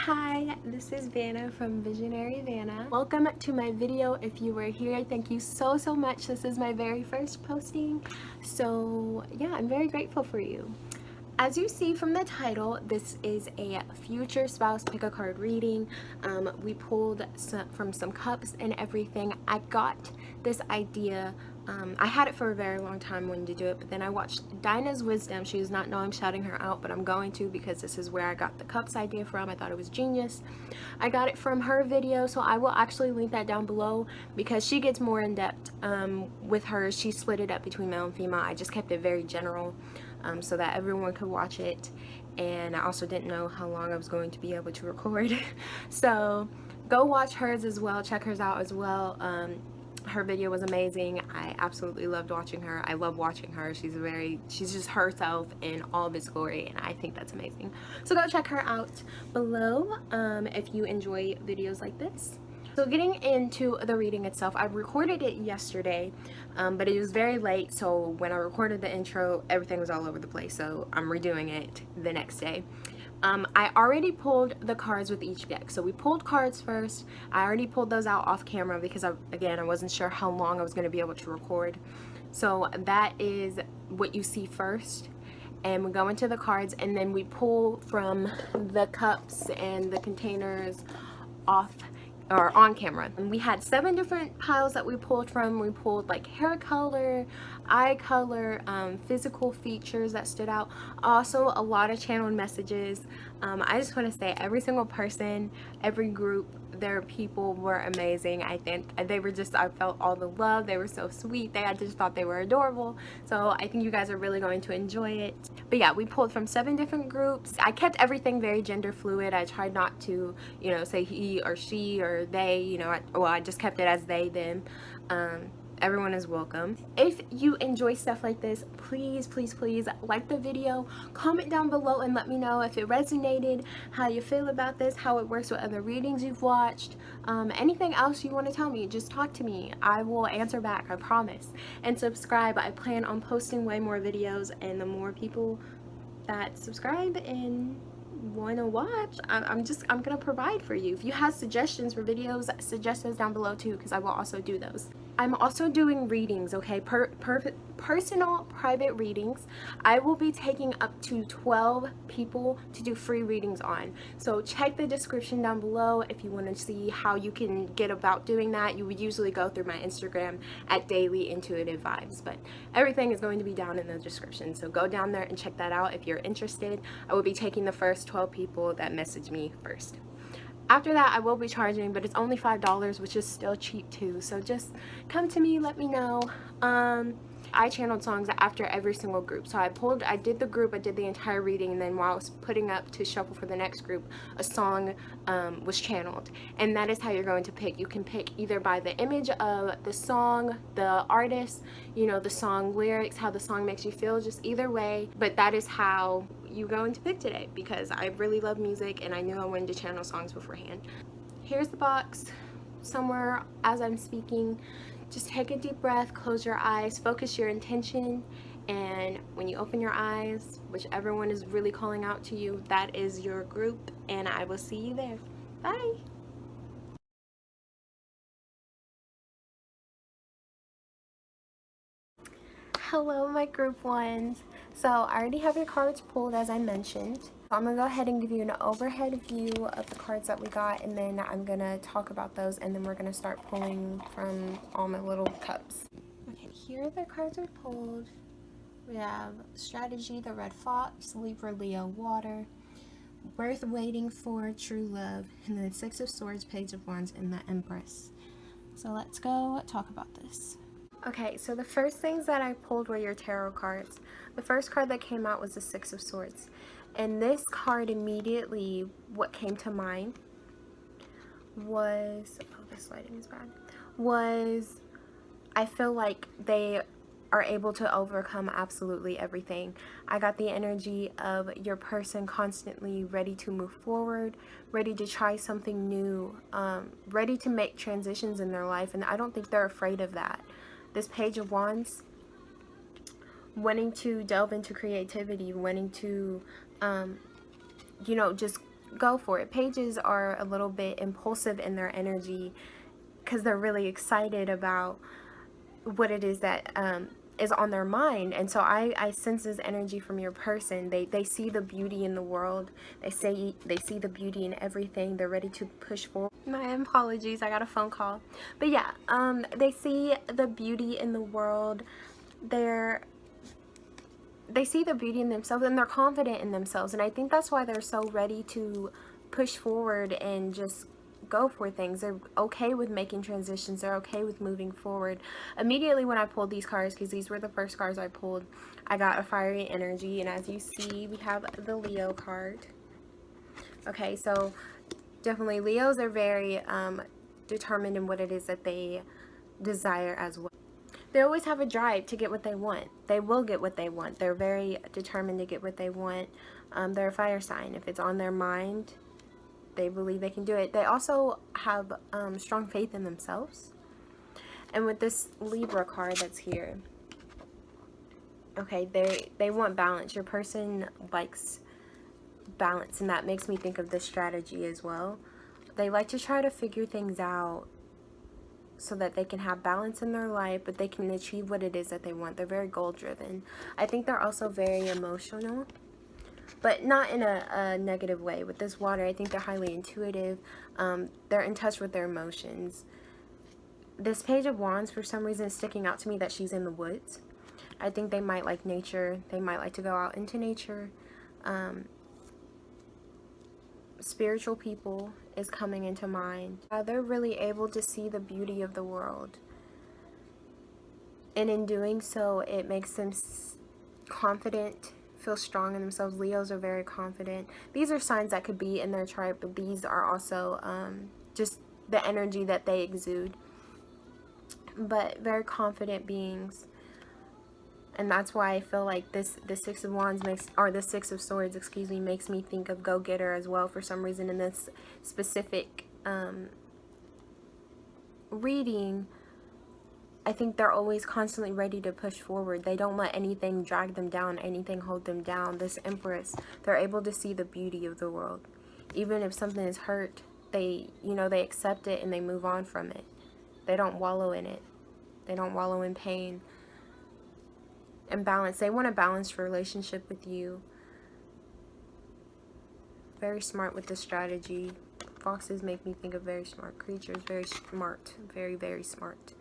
Hi, this is Vanna from Visionary Vanna. Welcome to my video. If you were here, thank you so much. This is my very first posting, so yeah, I'm very grateful for you. As you see from the title, this is a future spouse pick a card reading. We pulled from some cups and everything. I got this idea. I had it for a very long time wanting to do it, but then I watched Dinah's Wisdom. She does not know I'm shouting her out, but I'm going to because this is where I got the cups idea from. I thought it was genius. I got it from her video, so I will actually link that down below because she gets more in depth with hers. She split it up between male and female. I just kept it very general. So that everyone could watch it, and I also didn't know how long I was going to be able to record. So go watch hers as well, check hers out as well. Her video was amazing. I absolutely loved watching her. I love watching her. She's just herself in all of its glory, and I think that's amazing. So go check her out below if you enjoy videos like this. So getting into the reading itself, I recorded it yesterday, but it was very late, so when I recorded the intro, everything was all over the place, so I'm redoing it the next day. I already pulled the cards with each deck. So we pulled cards first. I already pulled those out off camera because, I wasn't sure how long I was going to be able to record. So that is what you see first. And we go into the cards, and then we pull from the cups and the containers off or on camera. And we had 7 different piles that we pulled from. We pulled like hair color, eye color, physical features that stood out, also a lot of channeled messages. I just want to say every single person, every group, their people were amazing. I think they were just, I felt all the love. They were so sweet. I just thought they were adorable. So I think you guys are really going to enjoy it. But yeah, we pulled from 7 different groups. I kept everything very gender fluid. I tried not to, say he or she or they, I just kept it as they, them. Everyone is welcome. If you enjoy stuff like this, please like the video, comment down below and let me know if it resonated, how you feel about this, how it works with other readings you've watched, anything else you want to tell me. Just talk to me. I will answer back, I promise. And subscribe. I plan on posting way more videos, and the more people that subscribe and want to watch, I'm gonna provide for you. If you have suggestions for videos, suggest those down below too, because I will also do those. I'm also doing readings, okay, personal private readings. I will be taking up to 12 people to do free readings on. So check the description down below if you want to see how you can get about doing that. You would usually go through my Instagram at Daily Intuitive Vibes, but everything is going to be down in the description. So go down there and check that out if you're interested. I will be taking the first 12 people that message me first. After that, I will be charging, but it's only $5, which is still cheap too. So just come to me, let me know. I channeled songs after every single group. So I did the group, I did the entire reading, and then while I was putting up to shuffle for the next group, a song was channeled. And that is how you're going to pick. You can pick either by the image of the song, the artist, the song lyrics, how the song makes you feel, just either way. But that is how you're going to pick today, because I really love music and I knew I wanted to channel songs beforehand. Here's the box. Somewhere as I'm speaking, just take a deep breath, close your eyes, focus your intention, and when you open your eyes, whichever one is really calling out to you, that is your group, and I will see you there. Bye! Hello, my group ones. So I already have your cards pulled, as I mentioned. I'm gonna go ahead and give you an overhead view of the cards that we got, and then I'm gonna talk about those, and then we're gonna start pulling from all my little cups. Okay, here the cards are pulled. We have Strategy, the Red Fox, Libra, Leo, Water, Worth Waiting For, True Love, and then 6 of Swords, Page of Wands, and the Empress. So let's go talk about this. Okay, so the first things that I pulled were your tarot cards. The first card that came out was the 6 of Swords. And this card immediately, what came to mind was, oh, this lighting is bad, was I feel like they are able to overcome absolutely everything. I got the energy of your person constantly ready to move forward, ready to try something new, ready to make transitions in their life, and I don't think they're afraid of that. This Page of Wands, wanting to delve into creativity, wanting to, just go for it. Pages are a little bit impulsive in their energy because they're really excited about what it is that is on their mind. And so I sense this energy from your person. They see the beauty in the world. They see the beauty in everything. They're ready to push forward. My apologies, I got a phone call. But yeah, they see the beauty in the world. They see the beauty in themselves, and they're confident in themselves. And I think that's why they're so ready to push forward and just go for things. They're okay with making transitions. They're okay with moving forward. Immediately when I pulled these cards, because these were the first cards I pulled, I got a fiery energy. And as you see, we have the Leo card. Okay, so definitely Leos are very determined in what it is that they desire as well. They always have a drive to get what they want. They will get what they want. They're very determined to get what they want. They're a fire sign. If it's on their mind, they believe they can do it. They also have strong faith in themselves. And with this Libra card that's here, okay, they want balance. Your person likes balance, and that makes me think of this strategy as well. They like to try to figure things out so that they can have balance in their life, but they can achieve what it is that they want. They're very goal driven. I think they're also very emotional, but not in a negative way. With this water, I think they're highly intuitive. They're in touch with their emotions. This Page of Wands, for some reason, is sticking out to me that she's in the woods. I think they might like nature. They might like to go out into nature. Spiritual people is coming into mind. They're really able to see the beauty of the world. And in doing so, it makes them confident, feel strong in themselves. Leos are very confident. These are signs that could be in their chart, but these are also just the energy that they exude. But very confident beings. And that's why I feel like the Six of Wands the Six of Swords, excuse me, makes me think of go-getter as well for some reason in this specific reading. I think they're always constantly ready to push forward. They don't let anything drag them down, anything hold them down. This Empress, they're able to see the beauty of the world. Even if something is hurt, they accept it and they move on from it. They don't wallow in it. They don't wallow in pain. And balance. They want a balanced relationship with you. Very smart with the strategy. Foxes make me think of very smart creatures. Very smart. Very, very smart.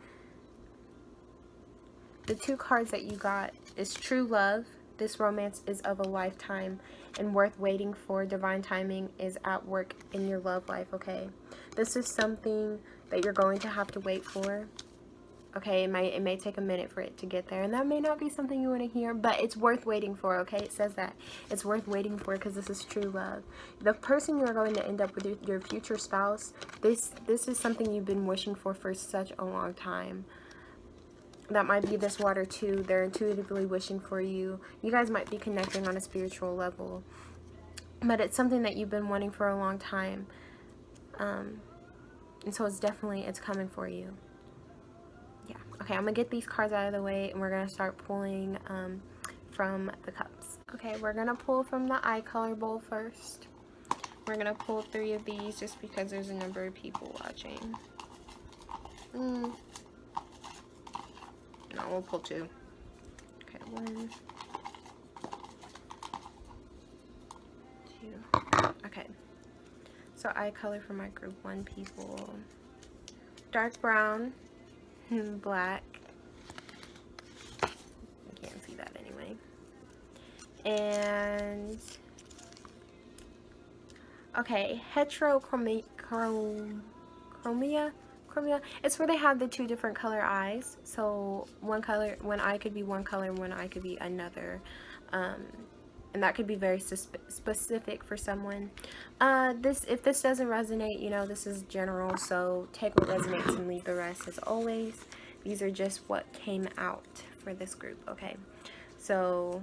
The two cards that you got is True Love. This romance is of a lifetime and worth waiting for. Divine timing is at work in your love life, okay? This is something that you're going to have to wait for. Okay, it may take a minute for it to get there, and that may not be something you want to hear, but it's worth waiting for, okay? It says that. It's worth waiting for because this is true love. The person you are going to end up with, your future spouse, this is something you've been wishing for such a long time. That might be this water too. They're intuitively wishing for you. You guys might be connecting on a spiritual level, but it's something that you've been wanting for a long time. And so it's coming for you. Yeah. Okay, I'm gonna get these cards out of the way and we're gonna start pulling from the cups. Okay, we're gonna pull from the eye color bowl first. We're gonna pull 3 of these just because there's a number of people watching. No, we'll pull 2. Okay, 1, 2. Okay. So eye color for my group 1 people. Dark brown. Black. You can't see that anyway. And okay, heterochromia. It's where they have the 2 different color eyes. So one eye could be one color, one eye could be another. And that could be very specific for someone. If this doesn't resonate, this is general, so take what resonates and leave the rest as always. These are just what came out for this group, okay? So,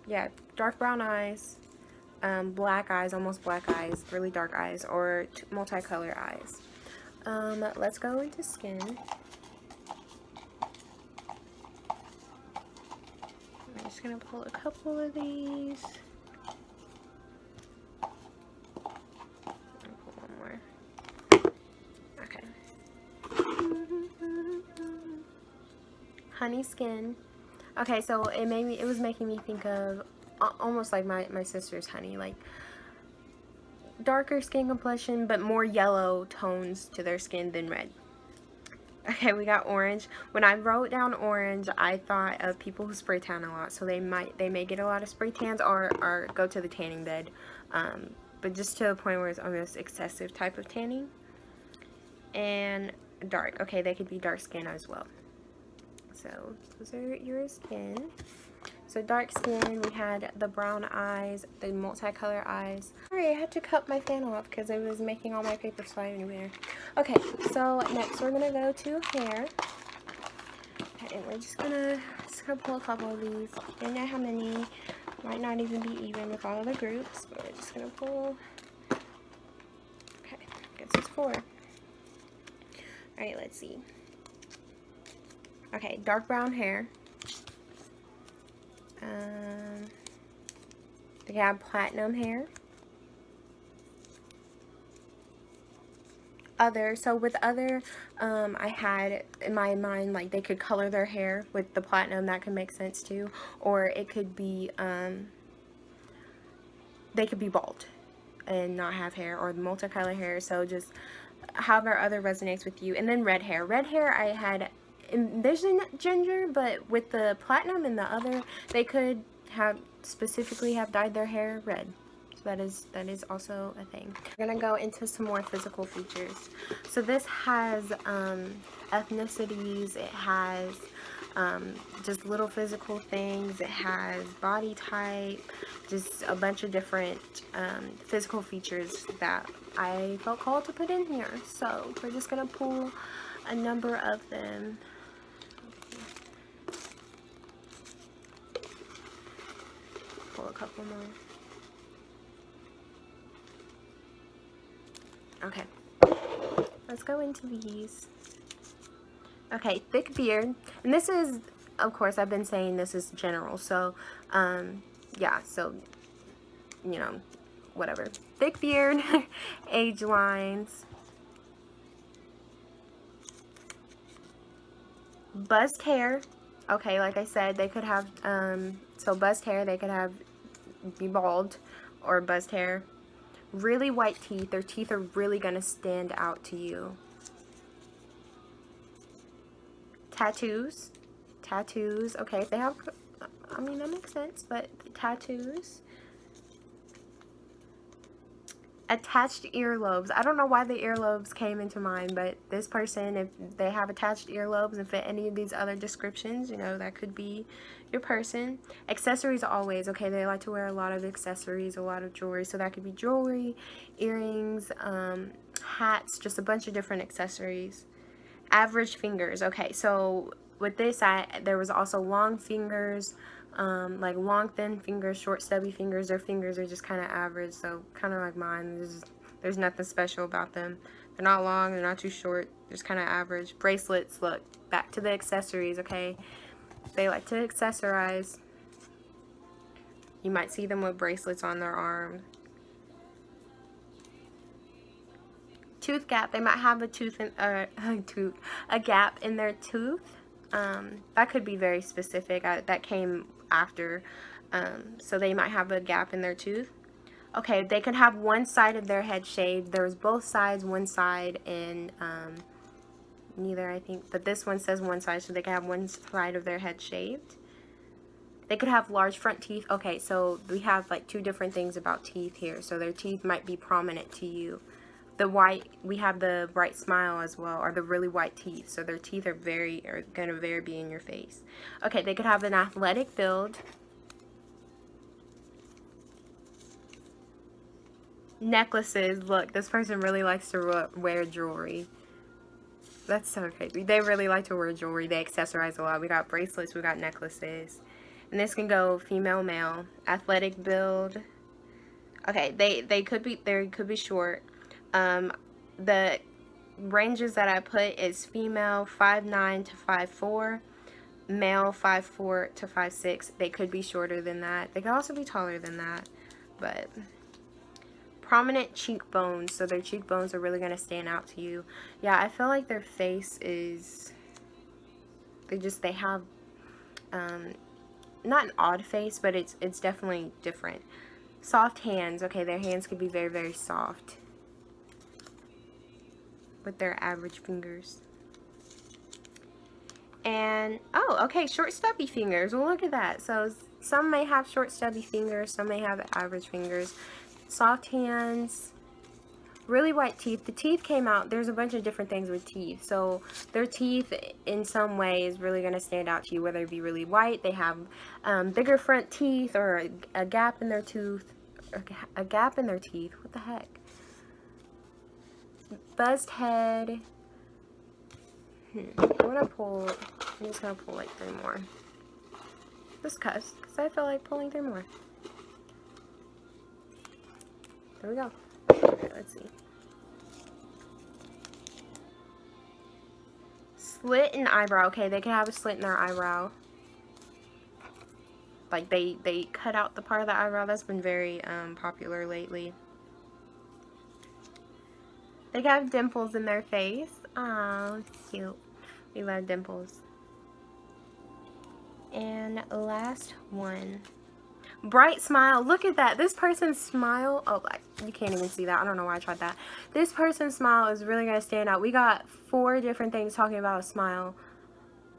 yeah, dark brown eyes, black eyes, almost black eyes, really dark eyes, or multicolor eyes. Let's go into skin. I'm just gonna pull a couple of these. honey skin. Okay, so it was making me think of almost like my sister's Honey, like darker skin complexion, but more yellow tones to their skin than red. Okay, we got orange. When I wrote down orange, I thought of people who spray tan a lot, so they may get a lot of spray tans or go to the tanning bed, but just to a point where it's almost excessive type of tanning. And dark. Okay, they could be dark skin as well. So those are your skin. So dark skin, we had the brown eyes, the multicolor eyes. Sorry, I had to cut my fan off because it was making all my paper fly anywhere. Okay, so next we're gonna go to hair. Okay, and we're just gonna pull a couple of these. Didn't know how many. Might not even be even with all of the groups, but we're just gonna pull. Okay, guess it's 4. Alright, let's see. Okay, dark brown hair. They have platinum hair. Other, so with other, I had in my mind like they could color their hair with the platinum. That could make sense too. Or it could be, they could be bald and not have hair, or the multicolor hair. So just however other resonates with you. And then red hair. Red hair I had, there's ginger, but with the platinum and the other, they could have specifically have dyed their hair red. So that is also a thing. We're gonna go into some more physical features. So this has ethnicities, it has just little physical things, it has body type, just a bunch of different physical features that I felt called to put in here. So we're just gonna pull a number of them. Pull a couple more. Okay, let's go into these. Okay, thick beard, and this is, of course, I've been saying this is general, so, yeah, so, you know, whatever. Thick beard, age lines, buzzed hair. Okay, like I said, they could have, so buzzed hair, they could have, be bald, or buzzed hair. Really white teeth. Their teeth are really going to stand out to you. Tattoos. Tattoos. Okay, if they have, I mean, that makes sense, but tattoos. Attached earlobes. I don't know why the earlobes came into mind, but this person, if they have attached earlobes and fit any of these other descriptions, you know, that could be your person. Accessories always. Okay, they like to wear a lot of accessories, a lot of jewelry. So that could be jewelry, earrings, hats, just a bunch of different accessories. Average fingers. Okay, so with this, there was also long fingers, like long thin fingers, short stubby fingers. Their fingers are just kind of average, so kind of like mine. There's nothing special about them. They're not long, they're not too short, just kind of average. Bracelets. Look, back to the accessories. Okay, they like to accessorize. You might see them with bracelets on their arm. Tooth gap. They might have a a gap in their tooth. That could be very specific. That came after. So they might have a gap in their tooth. Okay, they could have one side of their head shaved. There's both sides, one side, and neither, I think. But this one says one side, so they could have one side of their head shaved. They could have large front teeth. Okay, so we have like 2 different things about teeth here. So their teeth might be prominent to you. The white, we have the bright smile as well, or the really white teeth. So their teeth are gonna be in your face. Okay, they could have an athletic build. Necklaces. Look, this person really likes to wear jewelry. That's so crazy. They really like to wear jewelry. They accessorize a lot. We got bracelets, we got necklaces. And this can go female, male. Athletic build. Okay, they could be short. The ranges that I put is female 5'9" to 5'4", male 5'4" to 5'6". They could be shorter than that. They could also be taller than that, but prominent cheekbones, so their cheekbones are really going to stand out to you. Yeah, I feel like their face is They have not an odd face, but it's definitely different. Soft hands. Okay, their hands could be very, very soft with their average fingers. And, oh, okay, short stubby fingers. Well, look at that. So some may have short stubby fingers, some may have average fingers. Soft hands, really white teeth. The teeth came out. There's a bunch of different things with teeth. So their teeth in some way is really going to stand out to you, whether it be really white. They have bigger front teeth, or a gap in their tooth. A gap in their teeth. What the heck? Buzzed head. I'm just gonna pull like 3 more. Just because I feel like pulling 3 more. There we go. Okay, let's see. Slit in eyebrow. Okay, they can have a slit in their eyebrow. Like they cut out the part of the eyebrow. That's been very popular lately. They have dimples in their face. Oh, cute. We love dimples. And last one. Bright smile. Look at that. This person's smile. Oh, you can't even see that. I don't know why I tried that. This person's smile is really going to stand out. We got 4 different things talking about a smile.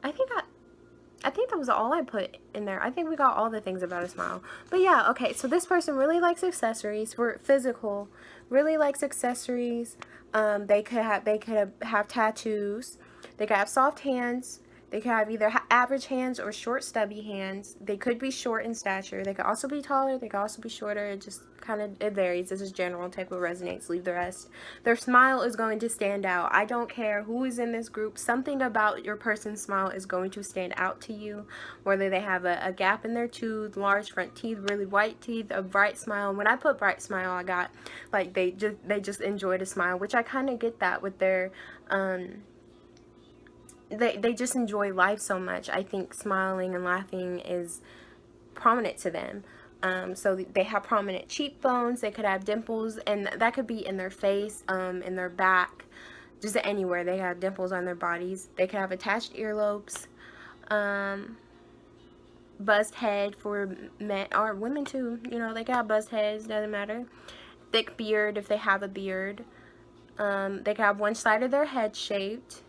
I think that was all I put in there. I think we got all the things about a smile. But yeah, okay. So this person really likes accessories. For physical, really likes accessories. They could have tattoos. They could have soft hands. They could have either average hands or short stubby hands. They could be short in stature. They could also be taller. They could also be shorter. It just it varies. This is general. Take what resonates, leave the rest. Their smile is going to stand out. I don't care who is in this group. Something about your person's smile is going to stand out to you. Whether they have a gap in their tooth, large front teeth, really white teeth, a bright smile. When I put bright smile, I got like they just enjoyed a smile, which I kind of get that with their they just enjoy life so much. I think smiling and laughing is prominent to them. So they have prominent cheekbones. They could have dimples, and that could be in their face, in their back, just anywhere. They have dimples on their bodies. They could have attached earlobes, buzzed head for men or women too. You know, they could have buzzed heads. Doesn't matter. Thick beard if they have a beard. They could have one side of their head shaved.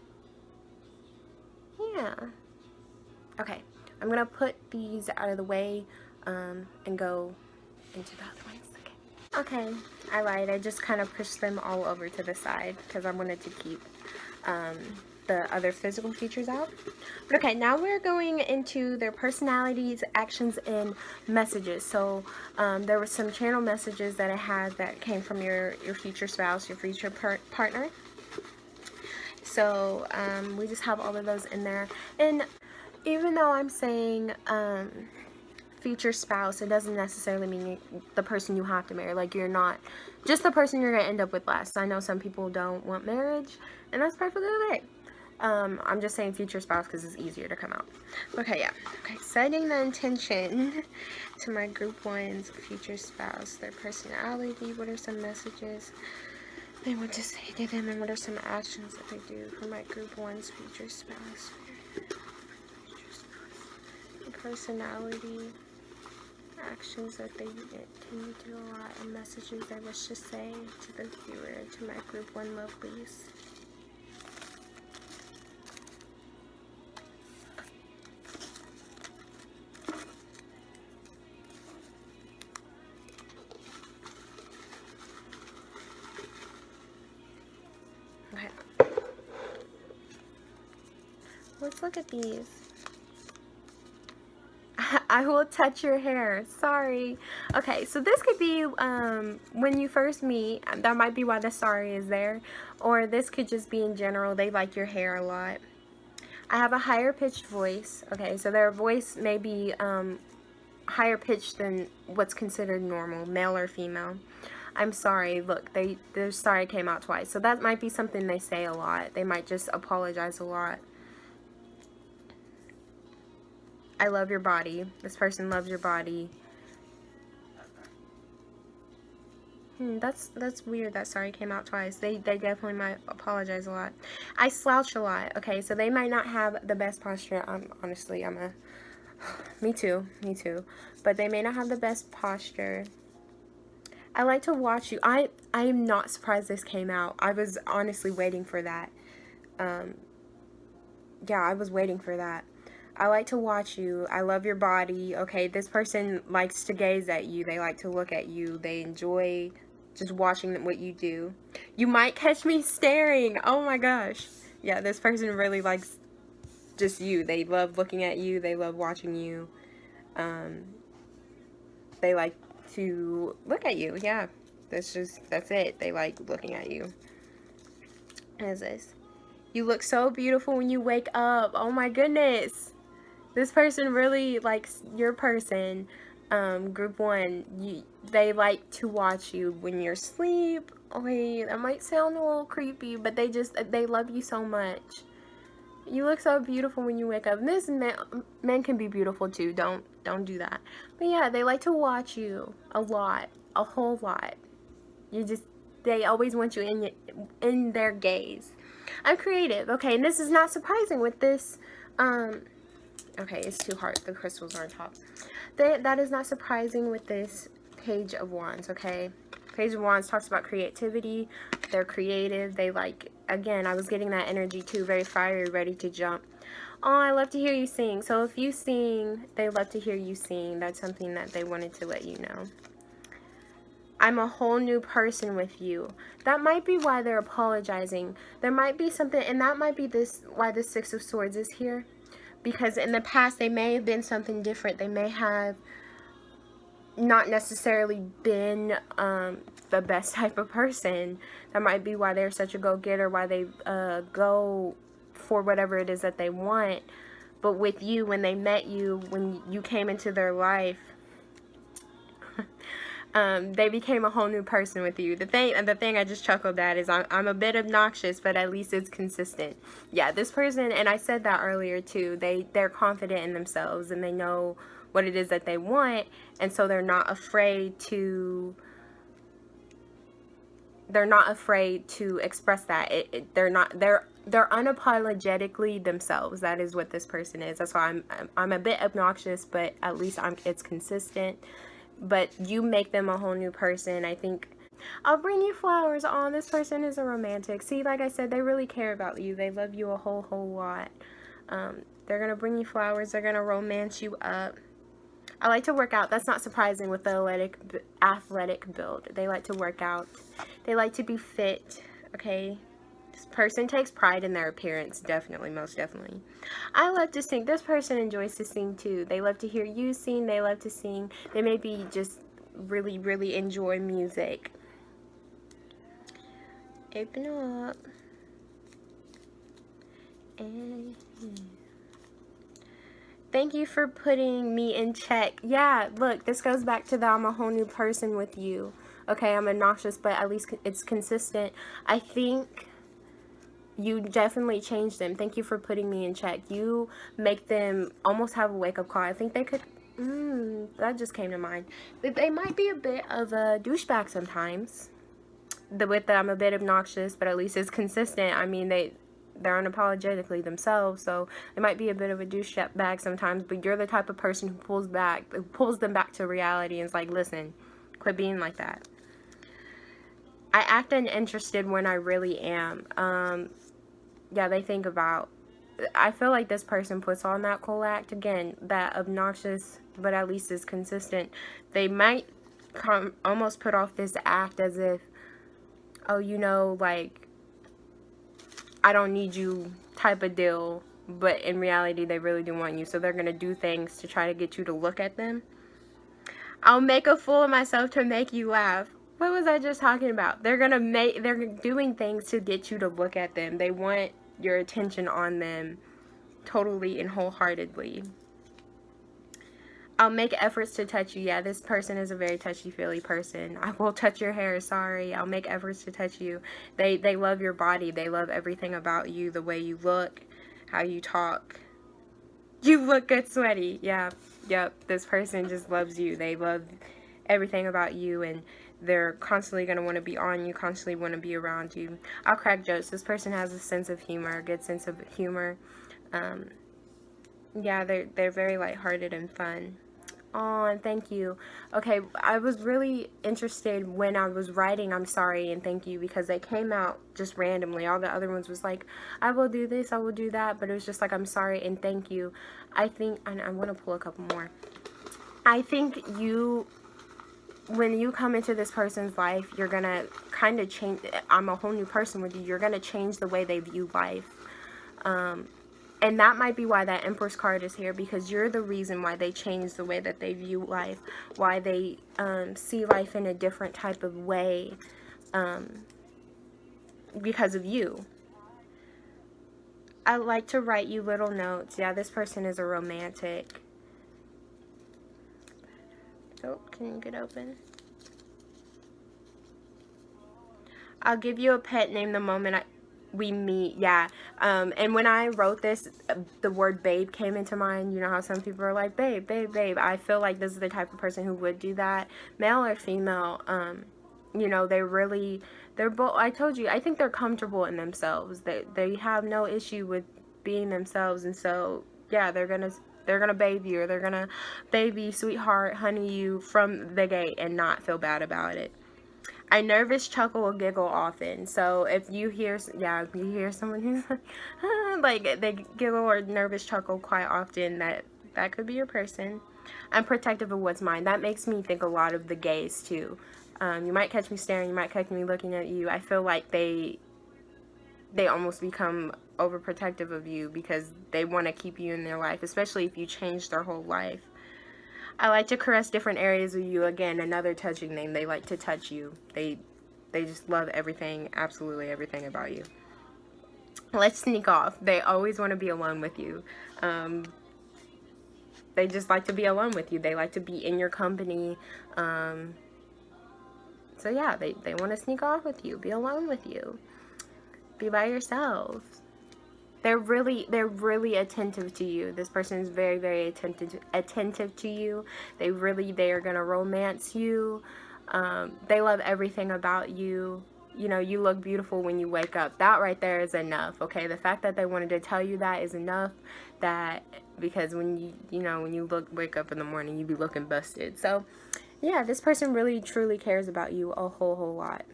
Yeah. Okay, I'm gonna put these out of the way and go into the other ones. Okay, I lied. I just kind of pushed them all over to the side because I wanted to keep the other physical features out. But okay, now we're going into their personalities, actions, and messages. So there were some channel messages that I had that came from your future spouse, your future partner. So we just have all of those in there. And even though I'm saying future spouse, it doesn't necessarily mean the person you have to marry. Like, you're not just the person you're going to end up with last. I know some people don't want marriage, and that's perfectly okay. I'm just saying future spouse because it's easier to come out. Okay, yeah. Okay, setting the intention to my group one's future spouse, their personality. What are some messages they want to say to them, and what are some actions that they do for my group one's future spouse? Personality, actions that they tend to do a lot, and messages they wish to say to the viewer, to my group one lovelies. Okay. Let's look at these. I will touch your hair. Sorry. Okay, so this could be when you first meet. That might be why the sorry is there. Or this could just be in general. They like your hair a lot. I have a higher pitched voice. Okay, so their voice may be higher pitched than what's considered normal, male or female. I'm sorry. Look, their sorry came out twice. So that might be something they say a lot. They might just apologize a lot. I love your body. This person loves your body. That's weird that sorry came out twice. They definitely might apologize a lot. I slouch a lot. Okay, so they might not have the best posture. Honestly, me too, but they may not have the best posture. I like to watch you. I am not surprised this came out. I was honestly waiting for that. Yeah, I was waiting for that. I like to watch you. I love your body. Okay, this person likes to gaze at you. They like to look at you. They enjoy just watching what you do. You might catch me staring. Oh my gosh. Yeah, this person really likes just you. They love looking at you. They love watching you. They like to look at you. Yeah, that's it. They like looking at you. What is this? You look so beautiful when you wake up. Oh my goodness. This person really likes your person. Group 1, they like to watch you when you're asleep. Okay, that might sound a little creepy, but they love you so much. You look so beautiful when you wake up. And this men can be beautiful too. Don't do that. But yeah, they like to watch you a lot, a whole lot. They always want you in their gaze. I'm creative. Okay, and this is not surprising with this. Okay, it's too hard. The crystals are on top. That is not surprising with this Page of Wands, okay? Page of Wands talks about creativity. They're creative. They like, again, I was getting that energy too. Very fiery, ready to jump. Oh, I love to hear you sing. So if you sing, they love to hear you sing. That's something that they wanted to let you know. I'm a whole new person with you. That might be why they're apologizing. There might be something, and that might be why the Six of Swords is here. Because in the past, they may have been something different. They may have not necessarily been the best type of person. That might be why they're such a go-getter, why they go for whatever it is that they want. But with you, when they met you, when you came into their life, they became a whole new person with you. The thing I just chuckled at is I'm a bit obnoxious, but at least it's consistent. Yeah, this person, and I said that earlier too, they're confident in themselves and they know what it is that they want, and so they're not afraid to express that. They're unapologetically themselves. That is what this person is. That's why I'm a bit obnoxious, but at least it's consistent. But you make them a whole new person. I think I'll bring you flowers. Oh, this person is a romantic. See, like I said, they really care about you. They love you a whole lot. They're gonna bring you flowers. They're gonna romance you up. I like to work out. That's not surprising with the athletic build. They like to work out. They like to be fit. Okay. This person takes pride in their appearance, definitely, most definitely. I love to sing. This person enjoys to sing too. They love to hear you sing. They love to sing. They maybe just really, really enjoy music. Open up. And thank you for putting me in check. Yeah, look, this goes back to that I'm a whole new person with you. Okay, I'm obnoxious, but at least it's consistent. I think you definitely changed them. Thank you for putting me in check. You make them almost have a wake-up call. I think they could... that just came to mind. They might be a bit of a douchebag sometimes. With that, I'm a bit obnoxious, but at least it's consistent. I mean, they're unapologetically themselves, so they might be a bit of a douchebag sometimes, but you're the type of person who pulls them back to reality and is like, listen, quit being like that. I act uninterested when I really am. Yeah, they think about... I feel like this person puts on that cool act. Again, that obnoxious, but at least is consistent. They might almost put off this act as if, oh, you know, like, I don't need you type of deal. But in reality, they really do want you. So they're going to do things to try to get you to look at them. I'll make a fool of myself to make you laugh. What was I just talking about? They're doing things to get you to look at them. They want your attention on them totally and wholeheartedly. I'll make efforts to touch you. Yeah, this person is a very touchy-feely person. I will touch your hair. Sorry. I'll make efforts to touch you. They love your body. They love everything about you. The way you look, how you talk. You look good sweaty. Yeah. Yep. This person just loves you. They love everything about you, and they're constantly going to want to be on you, constantly want to be around you. I'll crack jokes. This person has a sense of humor, a good sense of humor. Yeah, they're very lighthearted and fun. Oh, and thank you. Okay, I was really interested when I was writing I'm sorry and thank you, because they came out just randomly. All the other ones was like, I will do this, I will do that, but it was just like, I'm sorry and thank you. I think, and I want to pull a couple more. I think when you come into this person's life, you're going to kind of change. I'm a whole new person with you. You're going to change the way they view life. And that might be why that Empress card is here, because you're the reason why they change the way that they view life, why they see life in a different type of way, because of you. I like to write you little notes. Yeah, this person is a romantic. Oh, can you get open? I'll give you a pet name the moment we meet. Yeah. And when I wrote this, the word babe came into mind. You know how some people are like, babe, babe, babe. I feel like this is the type of person who would do that. Male or female, you know, they're both, I told you, I think they're comfortable in themselves. They have no issue with being themselves. And so, yeah, they're gonna babe you, or they're gonna baby, sweetheart, honey you from the gate and not feel bad about it. I nervous chuckle or giggle often. So if you hear, yeah, if you hear someone who's like they giggle or nervous chuckle quite often, that could be your person. I'm protective of what's mine. That makes me think a lot of the gays too. You might catch me staring, you might catch me looking at you. I feel like they almost become overprotective of you because they want to keep you in their life, especially if you change their whole life. I like to caress different areas of you. Again, another touching name. They like to touch you. They just love everything, absolutely everything about you. Let's sneak off. They always want to be alone with you. They just like to be alone with you. They like to be in your company. So yeah, they want to sneak off with you, be alone with you, be by yourself. They're really attentive to you. This person is very, very attentive to you. They are going to romance you. They love everything about you. You know, you look beautiful when you wake up. That right there is enough, okay? The fact that they wanted to tell you that is enough, because when when you wake up in the morning, you be looking busted. So, yeah, this person really, truly cares about you a whole lot.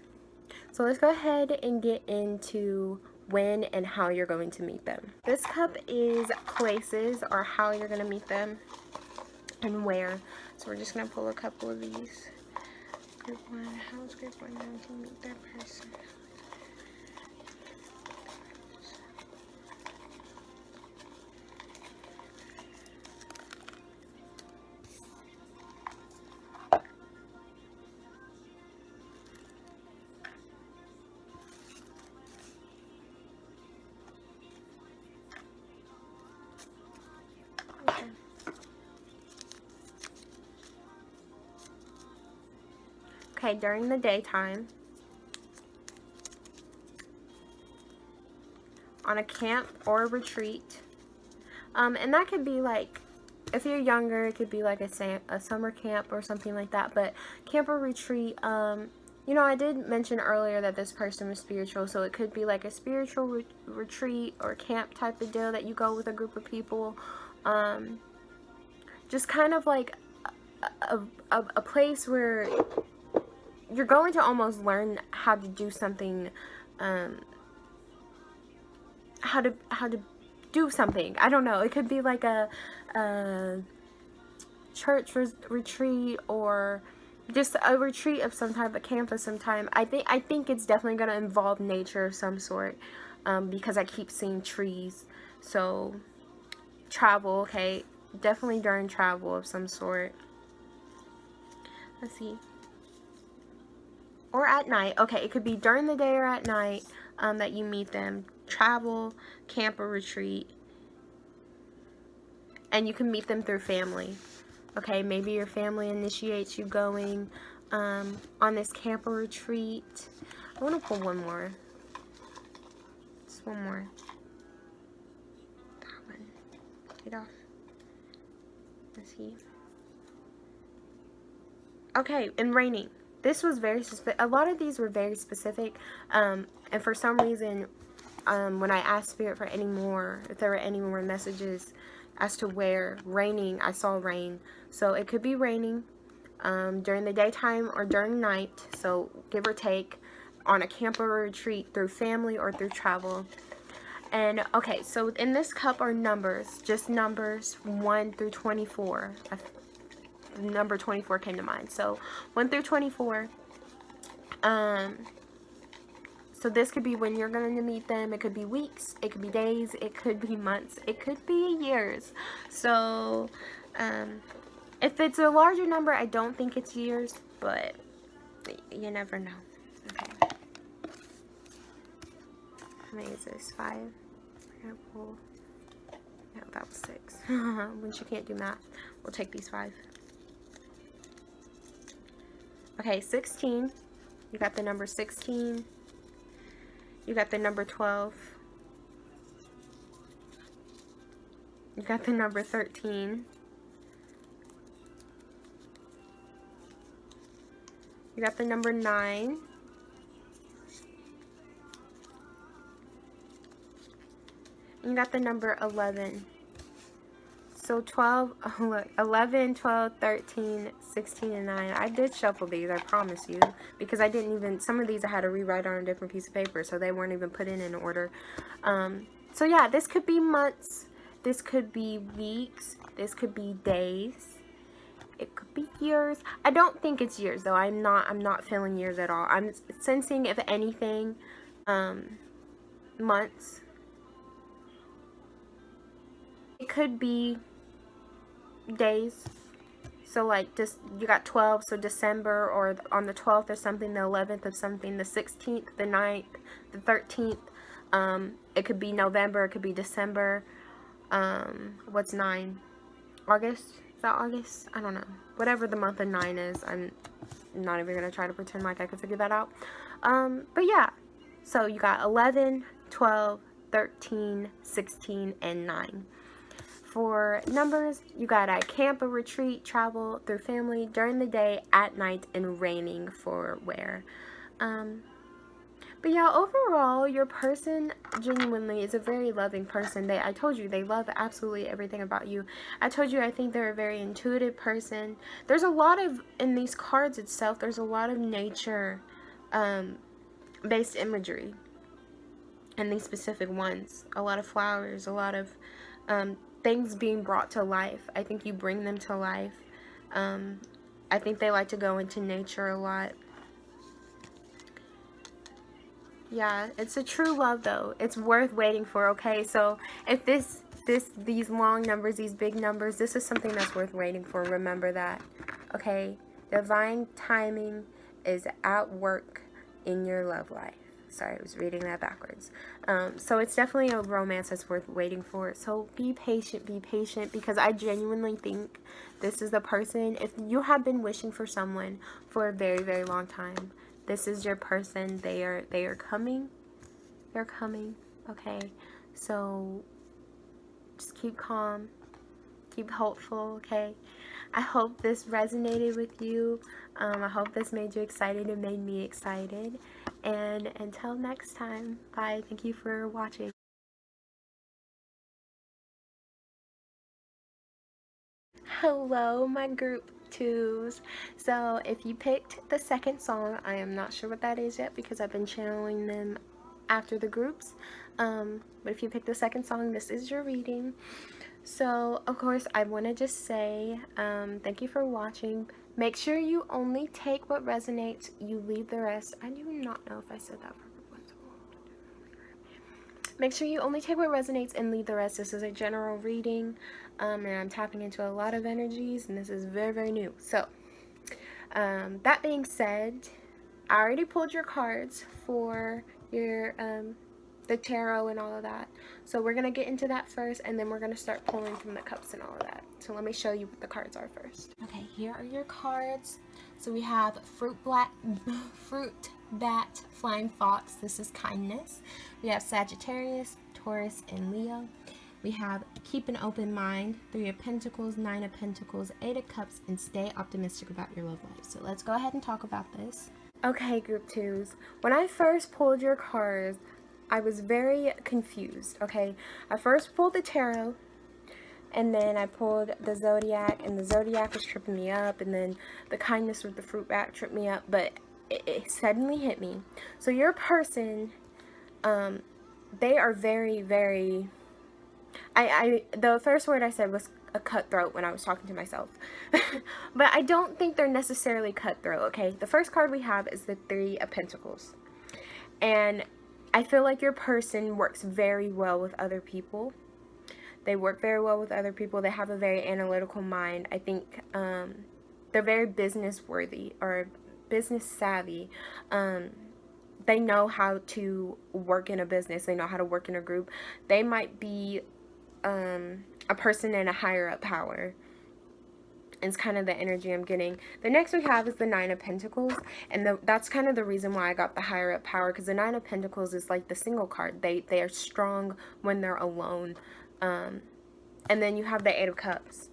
So let's go ahead and get into when and how you're going to meet them. This cup is places, or how you're going to meet them and where. So we're just going to pull a couple of these. Group 1, how is group 1 going to meet that person? Okay, during the daytime, on a camp or a retreat, and that could be like, if you're younger, it could be like a summer camp or something like that, but camp or retreat, you know, I did mention earlier that this person was spiritual, so it could be like a spiritual retreat or camp type of deal that you go with a group of people, just kind of like a place where you're going to almost learn how to do something, how to do something. I don't know. It could be like a church retreat, or just a retreat of some type, a camp of some time. I think it's definitely going to involve nature of some sort, because I keep seeing trees. So travel, okay, definitely during travel of some sort. Let's see. Or at night. Okay, it could be during the day or at night that you meet them. Travel, camp, or retreat. And you can meet them through family. Okay, maybe your family initiates you going on this camp or retreat. I want to pull one more. Just one more. That one. Get off. Let's see. Okay, and raining. this was very specific. A lot of these were very specific, and for some reason, when I asked Spirit for any more, if there were any more messages as to where raining, I saw rain. So it could be raining during the daytime or during night, so give or take, on a camp or retreat, through family or through travel. And okay, so in this cup are numbers, just numbers 1 through 24. The number 24 came to mind. So 1 through 24. So this could be when you're going to meet them. It could be weeks, it could be days, it could be months, it could be years. So if it's a larger number, I don't think it's years, but you never know. Okay. How many is this? 5? No, that was 6. When she can't do math, we'll take these 5. Okay, 16. You got the number 16. You got the number 12. You got the number 13. You got the number 9. You got the number 11. So 12, look, 11, 12, 13, 16, and 9. I did shuffle these, I promise you. Because I didn't even, some of these I had to rewrite on a different piece of paper. So they weren't even put in order. So yeah, this could be months. This could be weeks. This could be days. It could be years. I don't think it's years though. I'm not feeling years at all. I'm sensing, if anything, months. It could be days. So like just you got 12, so December, or on the 12th or something, the 11th of something, the 16th, the 9th, the 13th. It could be November, it could be December. What's 9? August? Is that August? I don't know. Whatever the month of 9 is, I'm not even gonna try to pretend like I could figure that out. But yeah, so you got 11, 12, 13, 16, and 9. For numbers, you got a camp, a retreat, travel, through family, during the day, at night, and raining for where. But yeah, overall, your person genuinely is a very loving person. I told you, they love absolutely everything about you. I told you, I think they're a very intuitive person. There's a lot of, in these cards itself, there's a lot of nature based imagery in these specific ones. A lot of flowers, a lot of things being brought to life. I think you bring them to life. I think they like to go into nature a lot. Yeah, it's a true love though. It's worth waiting for, okay? So if these long numbers, these big numbers, this is something that's worth waiting for. Remember that, okay? Divine timing is at work in your love life. Sorry, I was reading that backwards. So it's definitely a romance that's worth waiting for. So be patient, because I genuinely think this is the person. If you have been wishing for someone for a very, very long time, this is your person. They are coming. They're coming, okay? So just keep calm, keep hopeful, okay? I hope this resonated with you. I hope this made you excited and made me excited. And until next time, bye. Thank you for watching. Hello, my group twos. So if you picked the second song, I am not sure what that is yet because I've been channeling them after the groups. But if you picked the second song, this is your reading. So of course I want to just say thank you for watching. Make sure you only take what resonates, you leave the rest. I do not know if I said that once. Make sure you only take what resonates and leave the rest. This is a general reading, and I'm tapping into a lot of energies, and this is very, very new. So that being said, I already pulled your cards for your the tarot and all of that. So we're gonna get into that first, and then we're gonna start pulling from the cups and all of that. So let me show you what the cards are first. Okay, here are your cards. So we have fruit bat, flying fox. This is kindness. We have Sagittarius, Taurus, and Leo. we have keep an open mind, 3 of Pentacles, 9 of Pentacles, 8 of Cups, and stay optimistic about your love life. So let's go ahead and talk about this. Okay, group 2s. When I first pulled your cards, I was very confused, okay? I first pulled the tarot, and then I pulled the Zodiac, and the Zodiac was tripping me up, and then the kindness with the fruit bat tripped me up, but it suddenly hit me. So your person, they are very, very... the first word I said was a cutthroat when I was talking to myself. But I don't think they're necessarily cutthroat, okay? The first card we have is the 3 of Pentacles. And I feel like your person works very well with other people. They work very well with other people. They have a very analytical mind. I think they're very business worthy or business savvy. They know how to work in a business. They know how to work in a group. They might be a person in a higher up power. It's kind of the energy I'm getting. The next we have is the 9 of Pentacles, and that's kind of the reason why I got the higher up power, because the 9 of Pentacles is like the single card. They are strong when they're alone. And then you have the 8 of Cups.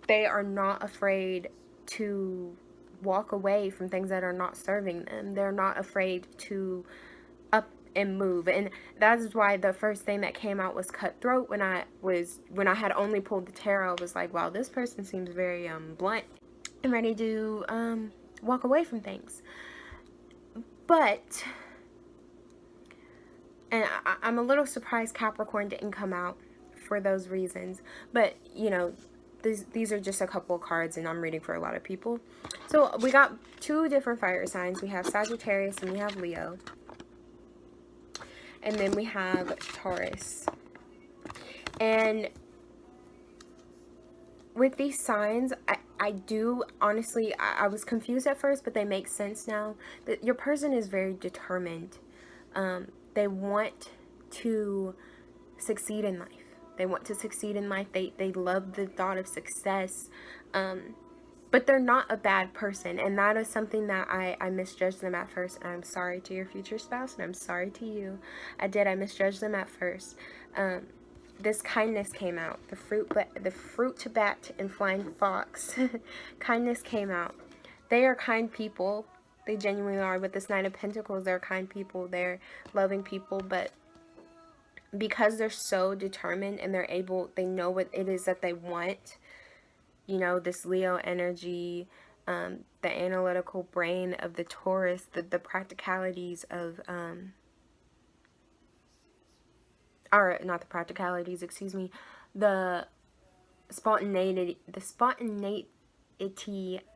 They are not afraid to walk away from things that are not serving them. They're not afraid to up and move, and that is why the first thing that came out was cutthroat. When I had only pulled the tarot, I was like, wow, this person seems very blunt and ready to walk away from things. But, and I'm a little surprised Capricorn didn't come out for those reasons, but you know, these are just a couple of cards, and I'm reading for a lot of people. So we got 2 different fire signs. We have Sagittarius and we have Leo. And then we have Taurus. And with these signs, I do, honestly, I was confused at first, but they make sense now. That your person is very determined. They want to succeed in life. They want to succeed in life. They love the thought of success. But they're not a bad person, and that is something that I misjudged them at first, and I'm sorry to your future spouse, and I'm sorry to you. I misjudged them at first. This kindness came out. The fruit bat and flying fox. Kindness came out. They are kind people. They genuinely are. With this 9 of Pentacles, they're kind people. They're loving people, but because they're so determined and they know what it is that they want. You know, this Leo energy, the analytical brain of the Taurus, the practicalities of, or not the practicalities, excuse me, the spontaneity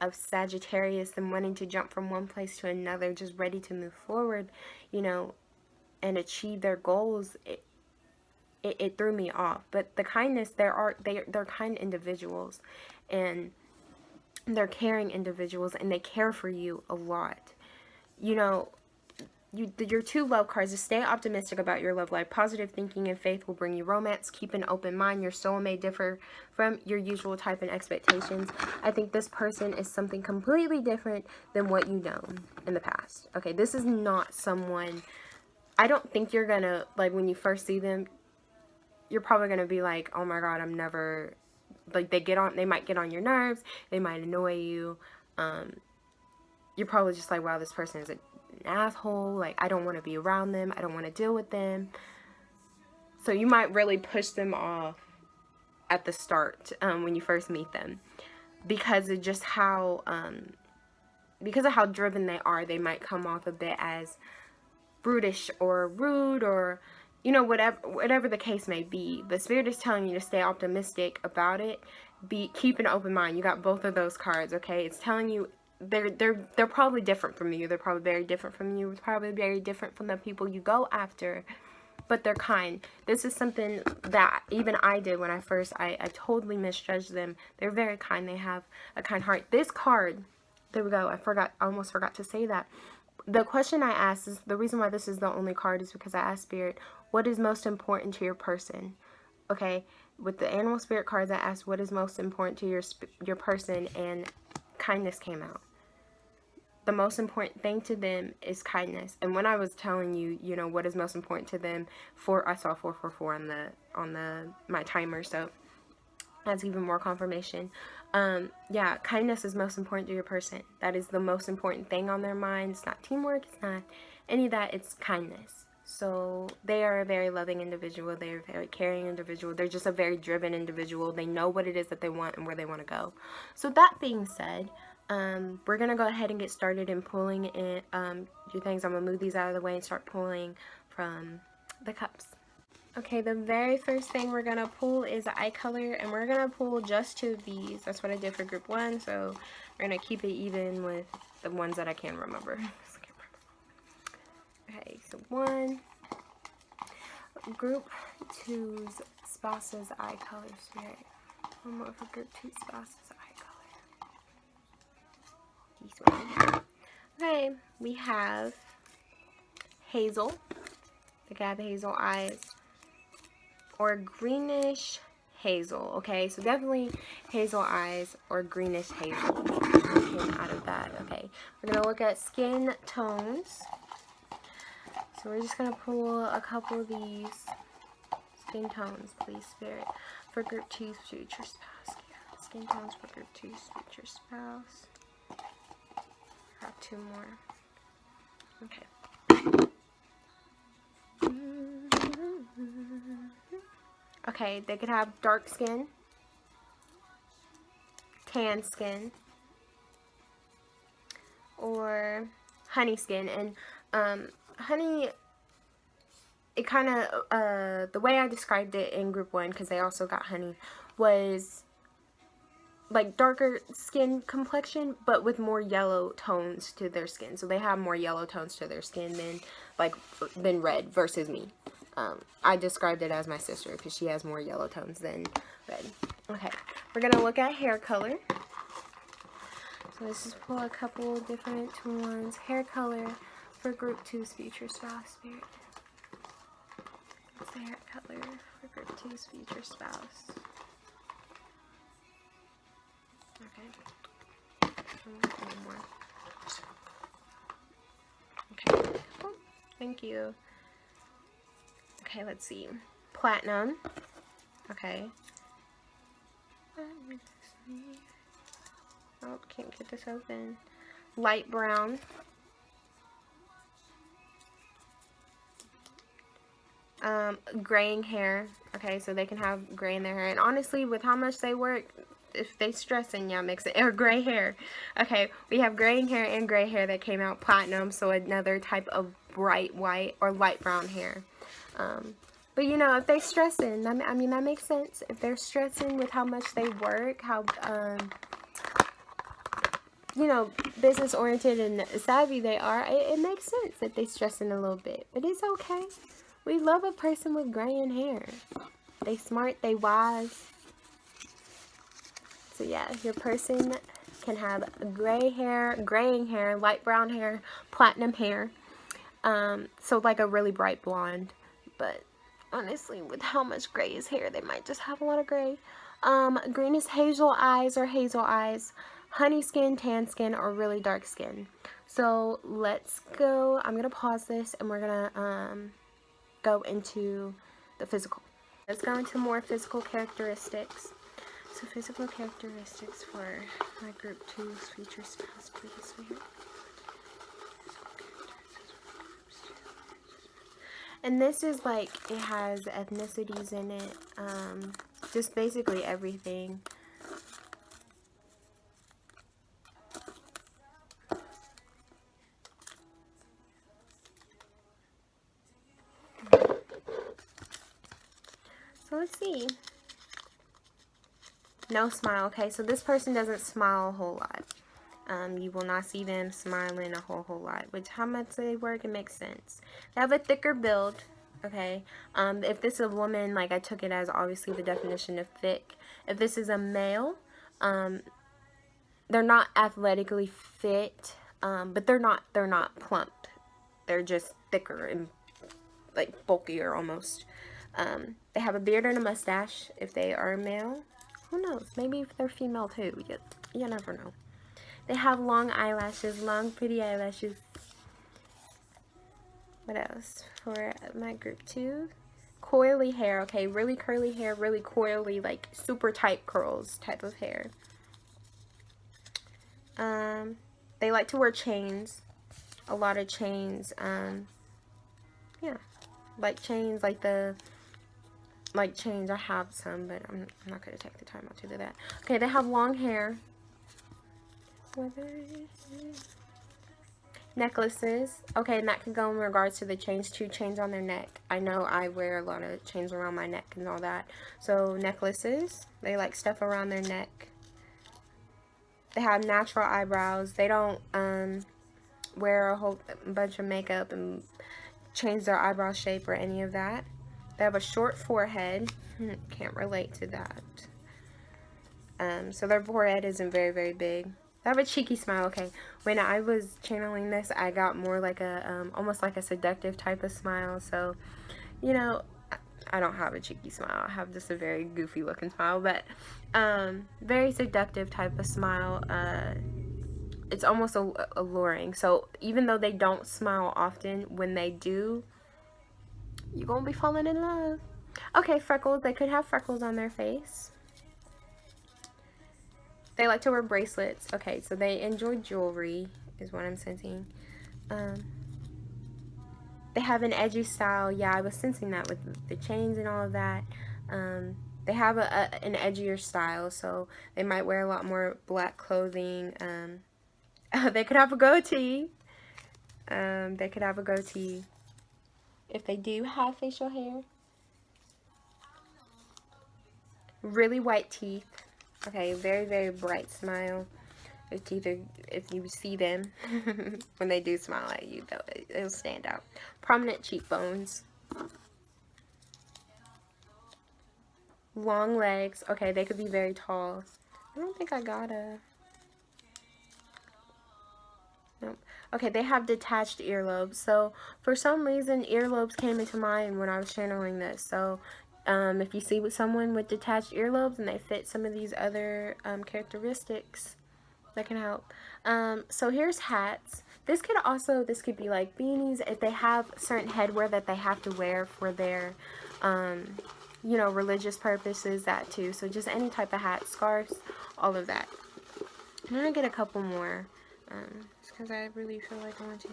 of Sagittarius, and wanting to jump from one place to another, just ready to move forward, you know, and achieve their goals. It threw me off. But the kindness, they're kind individuals, and they're caring individuals, and they care for you a lot. You know, your 2 love cards is stay optimistic about your love life. Positive thinking and faith will bring you romance. Keep an open mind. Your soul may differ from your usual type and expectations. I think this person is something completely different than what you know in the past. Okay, this is not someone, I don't think you're gonna, like, when you first see them, you're probably going to be like, oh my god, I'm never, like, they might get on your nerves, they might annoy you, you're probably just like, wow, this person is an asshole, like, I don't want to be around them, I don't want to deal with them, so you might really push them off at the start, when you first meet them, because of just how, because of how driven they are. They might come off a bit as brutish or rude, or you know, whatever the case may be. But Spirit is telling you to stay optimistic about it. Keep an open mind. You got both of those cards, okay? It's telling you they're probably different from you. They're probably very different from you. Probably very different from the people you go after. But they're kind. This is something that even I did when I totally misjudged them. They're very kind. They have a kind heart. This card, there we go. I almost forgot to say that. The question I asked is, the reason why this is the only card is because I asked Spirit, what is most important to your person? Okay, with the animal spirit cards, I asked what is most important to your person, and kindness came out. the most important thing to them is kindness. And when I was telling you, you know, what is most important to them, I saw 444 on my timer, so that's even more confirmation. Yeah, kindness is most important to your person. That is the most important thing on their mind. It's not teamwork, it's not any of that, it's kindness. So they are a very loving individual. They're a very caring individual. They're just a very driven individual. They know what it is that they want and where they want to go. So that being said, we're going to go ahead and get started in pulling in your things. I'm going to move these out of the way and start pulling from the cups. Okay, the very first thing we're going to pull is the eye color, and we're going to pull just 2 of these. That's what I did for group 1, so we're going to keep it even with the ones that I can remember. Okay, so 1, group 2's spouse's eye color spirit. One more for group 2's spouse's eye color. This one. Okay, we have hazel. They have hazel eyes. Or greenish hazel. Okay, so definitely hazel eyes or greenish hazel came out of that. Okay, we're going to look at skin tones. So we're just going to pull a couple of these skin tones, please, Spirit, for group 2's future spouse. Yeah, skin tones for group 2's future spouse. Got 2 more. Okay. Okay, they could have dark skin, tan skin, or honey skin. And honey, it kind of, the way I described it in group 1, because they also got honey, was like darker skin complexion, but with more yellow tones to their skin. So they have more yellow tones to their skin than red versus me. I described it as my sister because she has more yellow tones than red. Okay, we're going to look at hair color. So let's just pull a couple different ones. Hair color for group 2's future spouse, Spirit. What's the hair color for group 2's future spouse? Okay. One more. Okay. Oh, thank you. Okay, let's see. Platinum. Okay. Oh, can't get this open. Light brown. Graying hair. Okay, so they can have gray in their hair. And honestly, with how much they work, if they stressing, yeah, mix it. Or gray hair. Okay, we have graying hair and gray hair that came out platinum, so another type of bright white or light brown hair. But you know, if they're stressing, I mean, that makes sense. If they're stressing with how much they work, how, you know, business oriented and savvy they are, it makes sense that they're stressing a little bit. But it's okay. We love a person with graying hair. They smart, they wise. So yeah, your person can have gray hair, graying hair, light brown hair, platinum hair. So like a really bright blonde. But honestly, with how much gray is hair, they might just have a lot of gray. Greenish hazel eyes or hazel eyes, honey skin, tan skin, or really dark skin. So let's go. I'm gonna pause this and we're gonna go into the physical. Let's go into more physical characteristics. So physical characteristics for my group 2's future spouse, please. And this is like, it has ethnicities in it, just basically everything. So let's see. No smile. Okay, so this person doesn't smile a whole lot. You will not see them smiling a whole lot, which how much they work, it makes sense. They have a thicker build, okay? If this is a woman, like I took it as obviously the definition of thick. If this is a male, they're not athletically fit, but they're not plump. They're just thicker and like bulkier almost. They have a beard and a mustache if they are male. Who knows? Maybe if they're female too. You never know. They have long eyelashes, long pretty eyelashes. What else for my group 2? Coily hair, okay, really curly hair, really coily, like super tight curls type of hair. They like to wear chains, a lot of chains. Yeah, like chains, like chains. I have some, but I'm not gonna take the time out to do that. Okay, they have long hair. Necklaces. Okay, and that can go in regards to the chains too. Chains on their neck. I know I wear a lot of chains around my neck and all that. So necklaces. They like stuff around their neck. They have natural eyebrows. They don't wear a whole bunch of makeup and change their eyebrow shape or any of that. They have a short forehead. Can't relate to that. So their forehead isn't very, very big. They have a cheeky smile. Okay, when I was channeling this, I got more like a, almost like a seductive type of smile. So, you know, I don't have a cheeky smile. I have just a very goofy looking smile, but very seductive type of smile. It's almost alluring. So even though they don't smile often, when they do, you're gonna be falling in love. Okay, freckles. They could have freckles on their face. They like to wear bracelets. Okay, so they enjoy jewelry, is what I'm sensing. They have an edgy style. Yeah, I was sensing that with the chains and all of that. They have an edgier style, so they might wear a lot more black clothing. They could have a goatee. They could have a goatee if they do have facial hair. Really white teeth. Okay, very, very bright smile. Their teeth are, if you see them when they do smile at you, it'll stand out. Prominent cheekbones. Long legs. Okay, they could be very tall. I don't think I got a... Nope. Okay, they have detached earlobes. So, for some reason, earlobes came into mind when I was channeling this. So, if you see someone with detached earlobes and they fit some of these other characteristics, that can help. So here's hats. This could be like beanies if they have certain headwear that they have to wear for their, you know, religious purposes, that too. So just any type of hat, scarves, all of that. I'm gonna get a couple more, just because I really feel like I want to.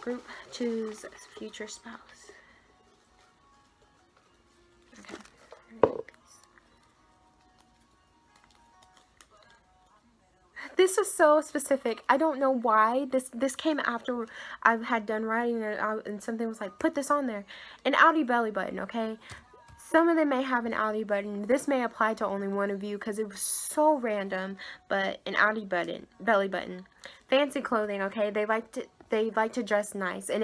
Group choose future spouse. Okay. This is so specific. I don't know why. This came after I had done writing it out, and something was like, put this on there. An outie belly button, okay? Some of them may have an outie button. This may apply to only one of you because it was so random, but an outie button, belly button. Fancy clothing, okay? They like to dress nice, and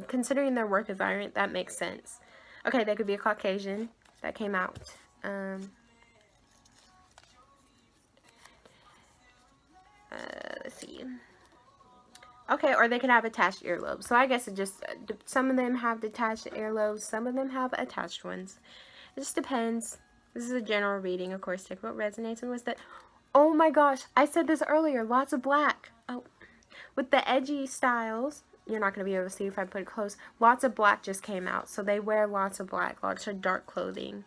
considering their work environment, that makes sense. Okay, they could be a Caucasian. That came out. Let's see. Okay, or they could have attached earlobes. So I guess it just, some of them have detached earlobes, some of them have attached ones. It just depends. This is a general reading, of course. Take what resonates and what's that. Oh my gosh, I said this earlier. Lots of black. Oh, with the edgy styles, you're not going to be able to see if I put it close. Lots of black just came out. So they wear lots of black, lots of dark clothing.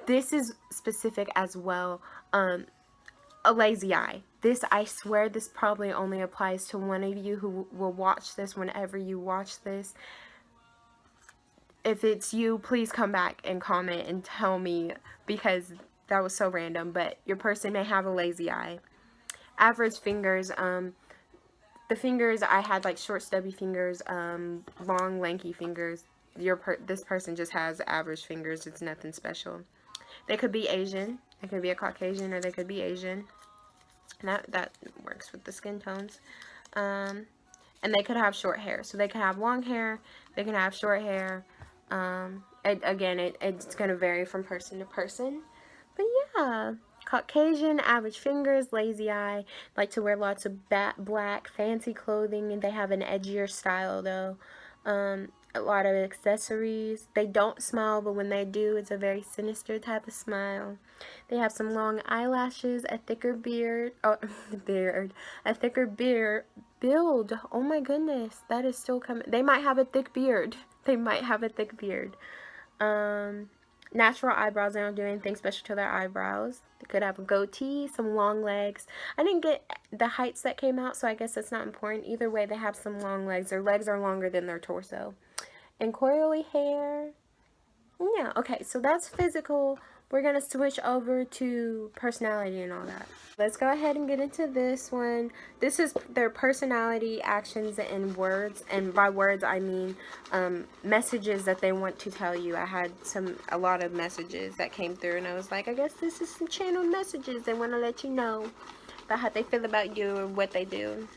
This is specific as well. A lazy eye. This, I swear, this probably only applies to one of you who will watch this whenever you watch this. If it's you, please come back and comment and tell me, because that was so random, but your person may have a lazy eye. Average fingers. The fingers, I had like short stubby fingers, long lanky fingers. This person just has average fingers. It's nothing special. They could be Asian. They could be a Caucasian, or they could be Asian. And that works with the skin tones. And they could have short hair. So they could have long hair. They can have short hair. Again, it's going to vary from person to person. But yeah, Caucasian, average fingers, lazy eye. Like to wear lots of black, fancy clothing. And they have an edgier style, though. A lot of accessories. They don't smile, but when they do, it's a very sinister type of smile. They have some long eyelashes, a thicker beard. Oh, a thicker beard. Build. Oh my goodness, that is still coming. They might have a thick beard. They might have a thick beard. Natural eyebrows. They don't do anything special to their eyebrows. They could have a goatee, some long legs. I didn't get the heights that came out, so I guess that's not important. Either way, they have some long legs. Their legs are longer than their torso. And coily hair. Yeah, okay, so that's physical. We're going to switch over to personality and all that. Let's go ahead and get into this one. This is their personality, actions, and words. And by words, I mean messages that they want to tell you. I had a lot of messages that came through, and I was like, I guess this is some channeled messages. They want to let you know about how they feel about you or what they do.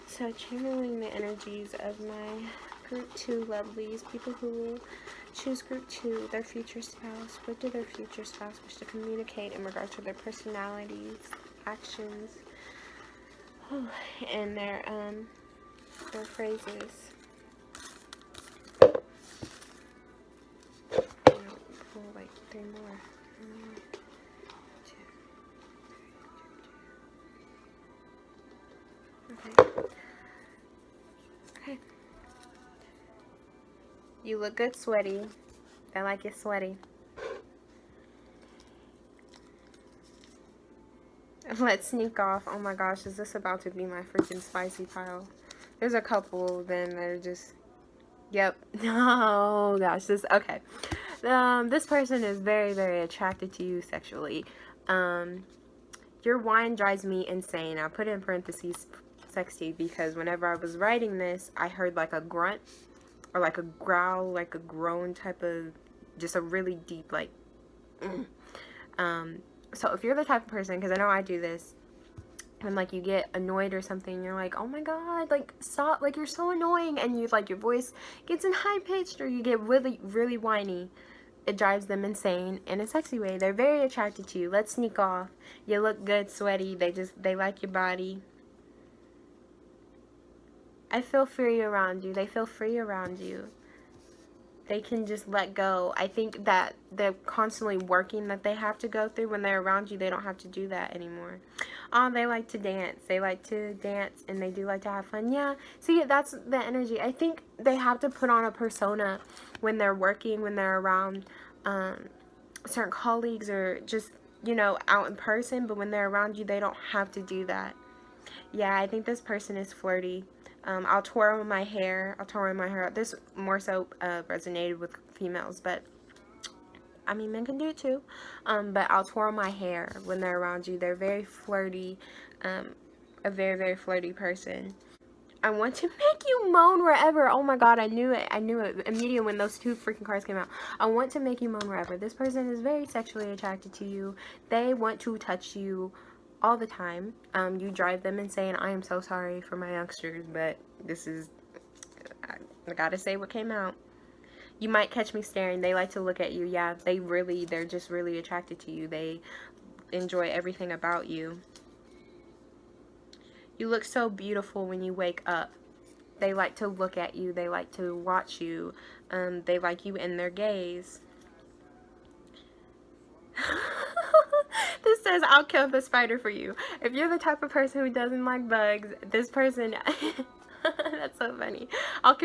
So, channeling the energies of my Group 2 lovelies, people who will choose Group 2, their future spouse. What do their future spouse wish to communicate in regard to their personalities, actions, and their phrases? Pull like 3 more. Okay. You look good sweaty. I like it sweaty. Let's sneak off. Oh my gosh, is this about to be my freaking spicy pile? There's a couple then that are just, yep. Oh gosh, okay. This person is very, very attracted to you sexually. Your whine drives me insane. I'll put in parentheses sexy because whenever I was writing this, I heard like a grunt or like a growl, like a groan type of, just a really deep like, so if you're the type of person, because I know I do this, when like you get annoyed or something, you're like, oh my god, like stop, like you're so annoying, and you like your voice gets in high pitched or you get really, really whiny. It drives them insane in a sexy way. They're very attracted to you. Let's sneak off. You look good, sweaty. They like your body. I feel free around you. They feel free around you. They can just let go. I think that the constantly working that they have to go through when they're around you, they don't have to do that anymore. They like to dance. They like to dance and they do like to have fun. Yeah, see, that's the energy. I think they have to put on a persona when they're working, when they're around certain colleagues or just, you know, out in person. But when they're around you, they don't have to do that. Yeah, I think this person is flirty. I'll twirl my hair. This more so resonated with females, but I mean, men can do it too. But I'll twirl my hair when they're around you. They're very flirty, a very, very flirty person. I want to make you moan wherever. Oh my god, I knew it. I knew it immediately when those 2 freaking cards came out. I want to make you moan wherever. This person is very sexually attracted to you. They want to touch you all the time. You drive them insane. I am so sorry for my youngsters, but this is, I gotta say what came out. You might catch me staring. They like to look at you. Yeah, they're just really attracted to you. They enjoy everything about you. You look so beautiful when you wake up. They like to look at you. They like to watch you. They like you in their gaze. This says, I'll kill the spider for you. If you're the type of person who doesn't like bugs, this person... That's so funny. I'll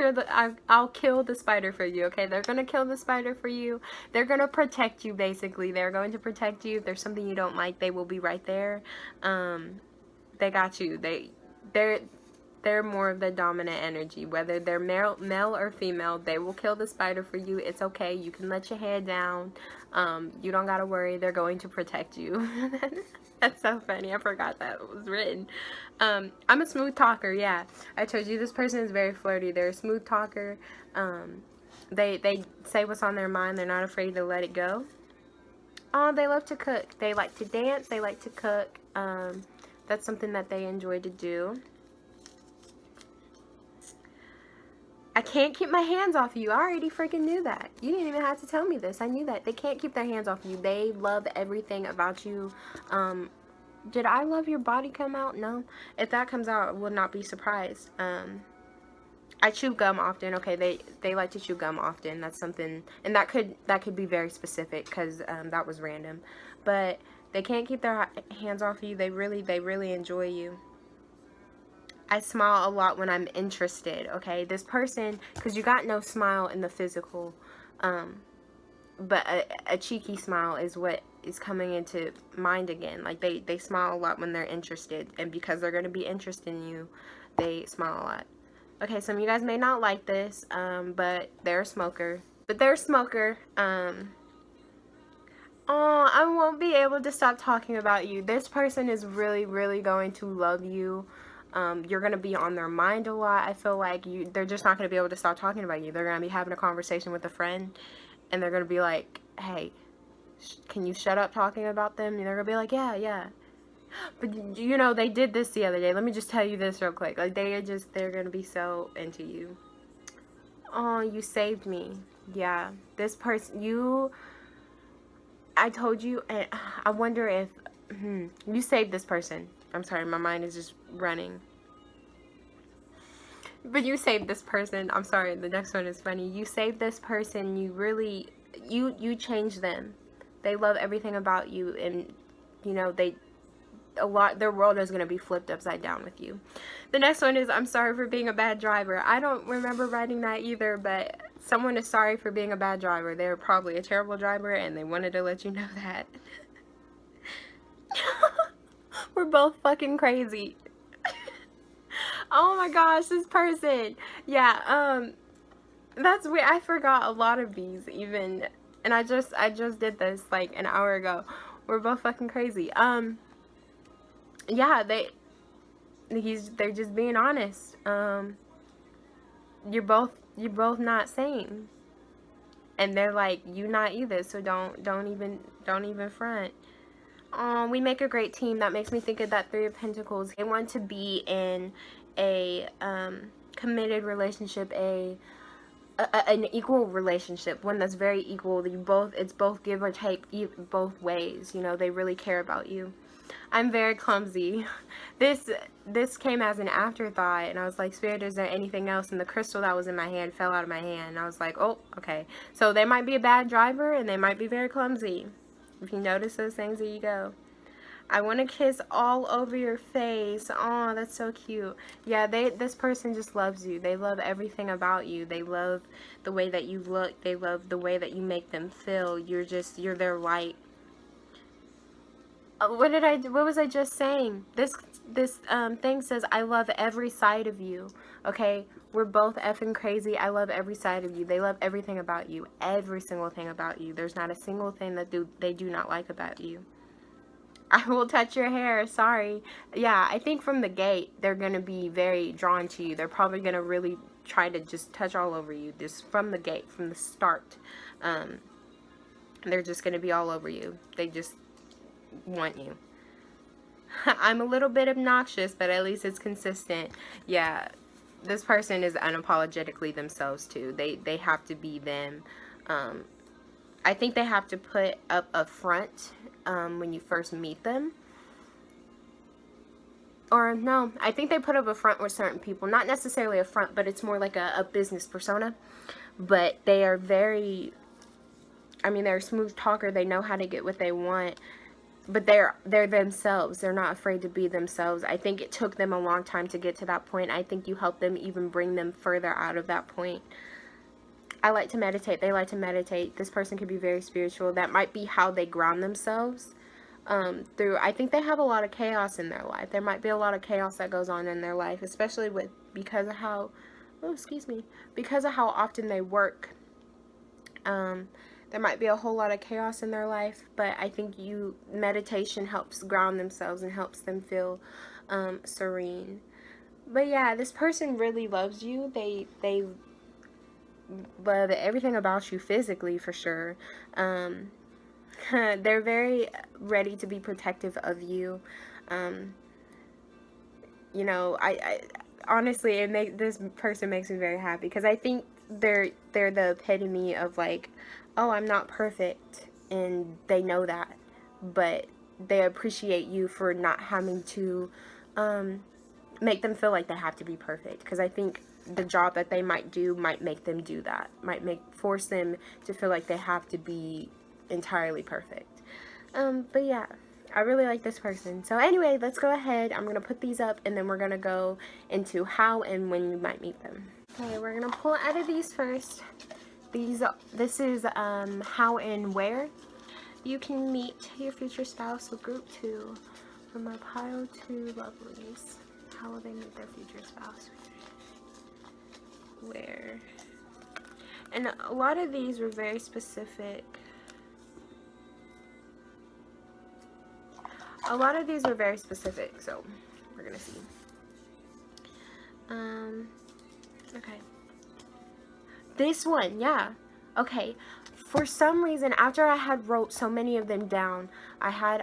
kill the spider for you, okay? They're gonna kill the spider for you. They're gonna protect you, basically. They're going to protect you. If there's something you don't like, they will be right there. They got you. They're more of the dominant energy. Whether they're male or female, they will kill the spider for you. It's okay. You can let your head down. You don't gotta worry. They're going to protect you. That's so funny. I forgot that was written. I'm a smooth talker. Yeah, I told you this person is very flirty. They're a smooth talker. They say what's on their mind. They're not afraid to let it go. They love to cook. They like to dance. They like to cook. That's something that they enjoy to do. I can't keep my hands off you. I already freaking knew that. You didn't even have to tell me this. I knew that. They can't keep their hands off you. They love everything about you. Did I love your body come out? No. If that comes out, I will not be surprised. I chew gum often. Okay, they like to chew gum often. That's something, and that could be very specific because that was random. But they can't keep their hands off you. They really enjoy you. I smile a lot when I'm interested. Okay, this person, because you got no smile in the physical, but a cheeky smile is what is coming into mind again. Like they smile a lot when they're interested, and because they're going to be interested in you, they smile a lot. Okay, some of you guys may not like this, but they're a smoker. Oh, I won't be able to stop talking about you. This person is really going to love you. You're going to be on their mind a lot. I feel like they're just not going to be able to stop talking about you. They're going to be having a conversation with a friend, and they're going to be like, hey, can you shut up talking about them? And they're going to be like, yeah. But, you know, they did this the other day. Let me just tell you this real quick. Like, they're going to be so into you. Oh, you saved me. Yeah. This person, I told you, and I wonder if, you saved this person. I'm sorry, my mind is just running. But you saved this person. I'm sorry, the next one is funny. You saved this person. You really, you changed them. They love everything about you, and, you know, their world is going to be flipped upside down with you. The next one is, I'm sorry for being a bad driver. I don't remember writing that either, but someone is sorry for being a bad driver. They're probably a terrible driver, and they wanted to let you know that. We're both fucking crazy. Oh my gosh, this person. Yeah, that's weird. I forgot a lot of these even, and I just did this like an hour ago. We're both fucking crazy. Yeah, they're just being honest. You're both not sane, and they're like, you not either, so don't even front. We make a great team. That makes me think of that Three of Pentacles. They want to be in a committed relationship, an equal relationship, one that's very equal. It's both give or take both ways. You know, they really care about you. I'm very clumsy. This came as an afterthought, and I was like, Spirit, is there anything else? And the crystal that was in my hand fell out of my hand, and I was like, oh, okay. So they might be a bad driver, and they might be very clumsy. If you notice those things, there you go. I want to kiss all over your face. Oh, that's so cute. Yeah, this person just loves you. They love everything about you. They love the way that you look. They love the way that you make them feel. You're their light. What was I just saying? This thing says, I love every side of you. Okay? We're both effing crazy. I love every side of you. They love everything about you. Every single thing about you. There's not a single thing that they do not like about you. I will touch your hair. Sorry. Yeah, I think from the gate, they're going to be very drawn to you. They're probably going to really try to just touch all over you. Just from the gate, from the start. They're just going to be all over you. They just want you. I'm a little bit obnoxious, but at least it's consistent. Yeah, this person is unapologetically themselves too. They have to be them. I think they have to put up a front when you first meet them. Or no, I think they put up a front with certain people. Not necessarily a front, but it's more like a business persona. But they are very, I mean, they're a smooth talker. They know how to get what they want. But they're themselves. They're not afraid to be themselves. I think it took them a long time to get to that point. I think you helped them even bring them further out of that point. I like to meditate. They like to meditate. This person could be very spiritual. That might be how they ground themselves. I think they have a lot of chaos in their life. There might be a lot of chaos that goes on in their life, especially because of how often they work. There might be a whole lot of chaos in their life, but I think meditation helps ground themselves and helps them feel serene. But yeah, this person really loves you. They love everything about you physically, for sure. They're very ready to be protective of you. You know, I honestly, this person makes me very happy, because I think they're the epitome of like, oh, I'm not perfect, and they know that, but they appreciate you for not having to make them feel like they have to be perfect, because I think the job that they might do might make them do that, force them to feel like they have to be entirely perfect. But yeah, I really like this person. So anyway, let's go ahead. I'm gonna put these up, and then we're gonna go into how and when you might meet them. Okay, we're gonna pull out of these first. This is how and where you can meet your future spouse with group 2 from our pile 2 lovelies. How will they meet their future spouse? Where? And a lot of these were very specific. A lot of these were very specific, so we're gonna see. Okay. This one, yeah. Okay. For some reason, after I had wrote so many of them down, I had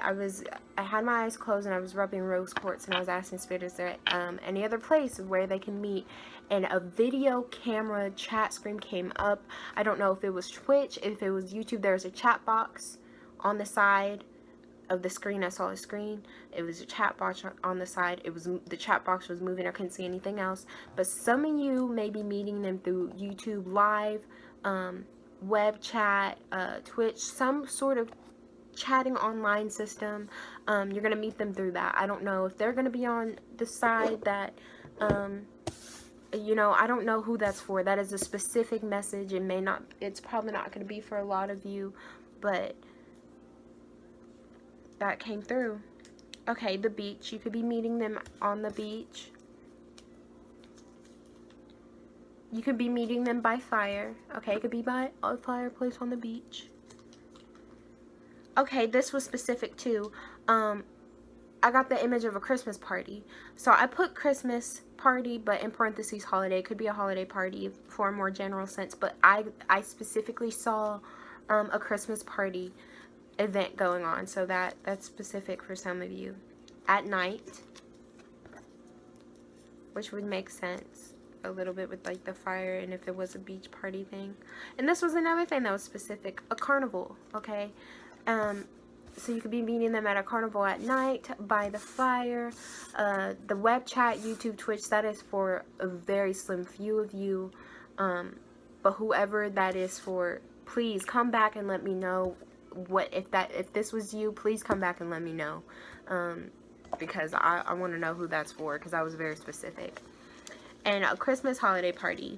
my eyes closed and I was rubbing rose quartz, and I was asking Spirit, is there any other place where they can meet? And a video camera chat screen came up. I don't know if it was Twitch, if it was YouTube. There was a chat box on the side of the screen. I saw a screen. It was a chat box on the side. The chat box was moving. I couldn't see anything else. But some of you may be meeting them through YouTube Live, web chat, Twitch, some sort of chatting online system. You're gonna meet them through that. I don't know if they're gonna be on the side that you know, I don't know who that's for. That is a specific message. It's probably not going to be for a lot of you, but that came through. Okay, the beach. You could be meeting them on the beach. You could be meeting them by fire. Okay, it could be by a fireplace on the beach. Okay, this was specific too. I got the image of a Christmas party. So I put Christmas party, but in parentheses holiday. It could be a holiday party for a more general sense. But I specifically saw a Christmas party event going on. So that's specific for some of you. At night, which would make sense a little bit with like the fire and if it was a beach party thing. And this was another thing that was specific. A carnival, okay? So you could be meeting them at a carnival at night, by the fire. The web chat, YouTube, Twitch, that is for a very slim few of you. But whoever that is for, please come back and let me know if this was you. Please come back and let me know, because I want to know who that's for, because I was very specific. And a Christmas holiday party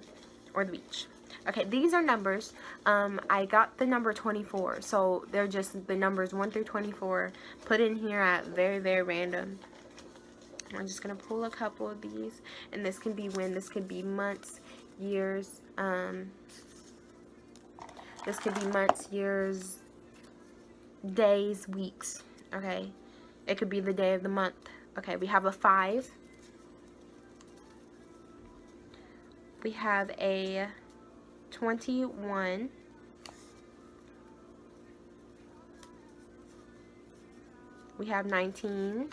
or the beach. Okay, these are numbers. I got the number 24, so they're just the numbers 1 through 24 put in here at very, very random. I'm just gonna pull a couple of these, and this can be when, this could be months, years. This could be months, years, days, weeks. Okay, it could be the day of the month. Okay, we have a 5. We have a 21. We have 19.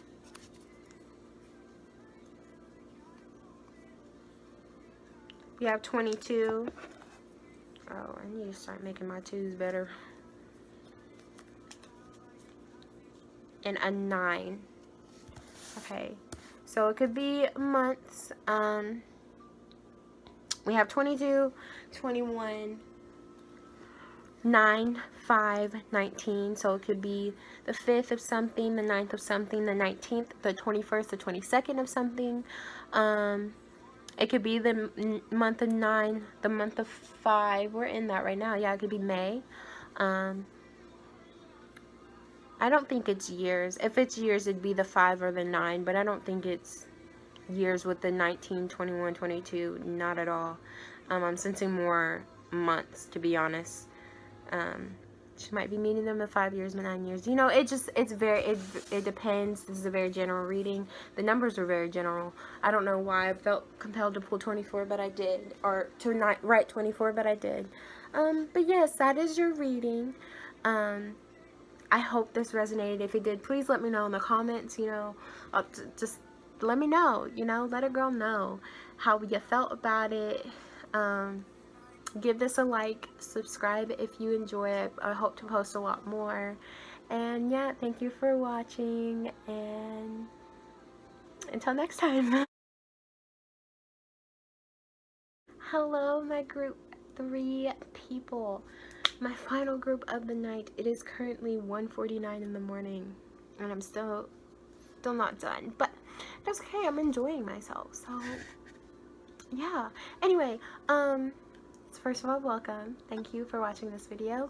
We have 22. Oh, I need to start making my 2s better. And a 9. Okay, so it could be months. We have 22, 21, 9, 5, 19. So it could be the 5th of something, the 9th of something, the 19th, the 21st, the 22nd of something. It could be the month of 9, the month of 5. We're in that right now. Yeah, it could be May. I don't think it's years. If it's years, it'd be the 5 or the 9, but I don't think it's years with the 19, 21, 22. Not at all. I'm sensing more months, to be honest. She might be meeting them in 5 years, 9 years. You know, it depends. This is a very general reading. The numbers are very general. I don't know why I felt compelled to pull 24, but I did. Or to not write 24, but I did. But yes, that is your reading. I hope this resonated. If it did, please let me know in the comments, you know. Just let me know, you know. Let a girl know how you felt about it. Give this a like, subscribe if you enjoy it. I hope to post a lot more. And yeah, thank you for watching, and until next time. Hello, my group 3 people. My final group of the night. It is currently 1:49 in the morning, and I'm still not done, but that's okay. I'm enjoying myself. So yeah. Anyway, first of all, welcome. Thank you for watching this video.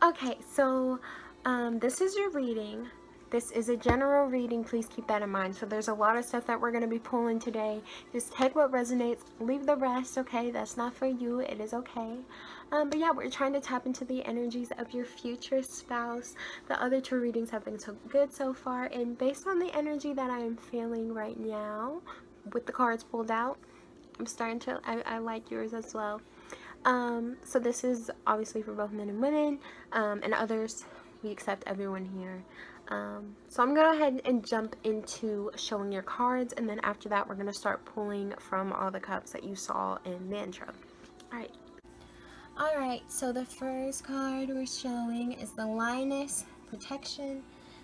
Okay, so this is your reading. This is a general reading. Please keep that in mind. So there's a lot of stuff that we're going to be pulling today. Just take what resonates, leave the rest, okay? That's not for you. It is okay. But yeah, we're trying to tap into the energies of your future spouse. The other 2 readings have been so good so far, and based on the energy that I am feeling right now with the cards pulled out, I'm starting to, I like yours as well. So this is obviously for both men and women, and others. We accept everyone here. So I'm going to go ahead and jump into showing your cards, and then after that we're going to start pulling from all the cups that you saw in the intro. Alright, so the first card we're showing is the Lioness, Protection.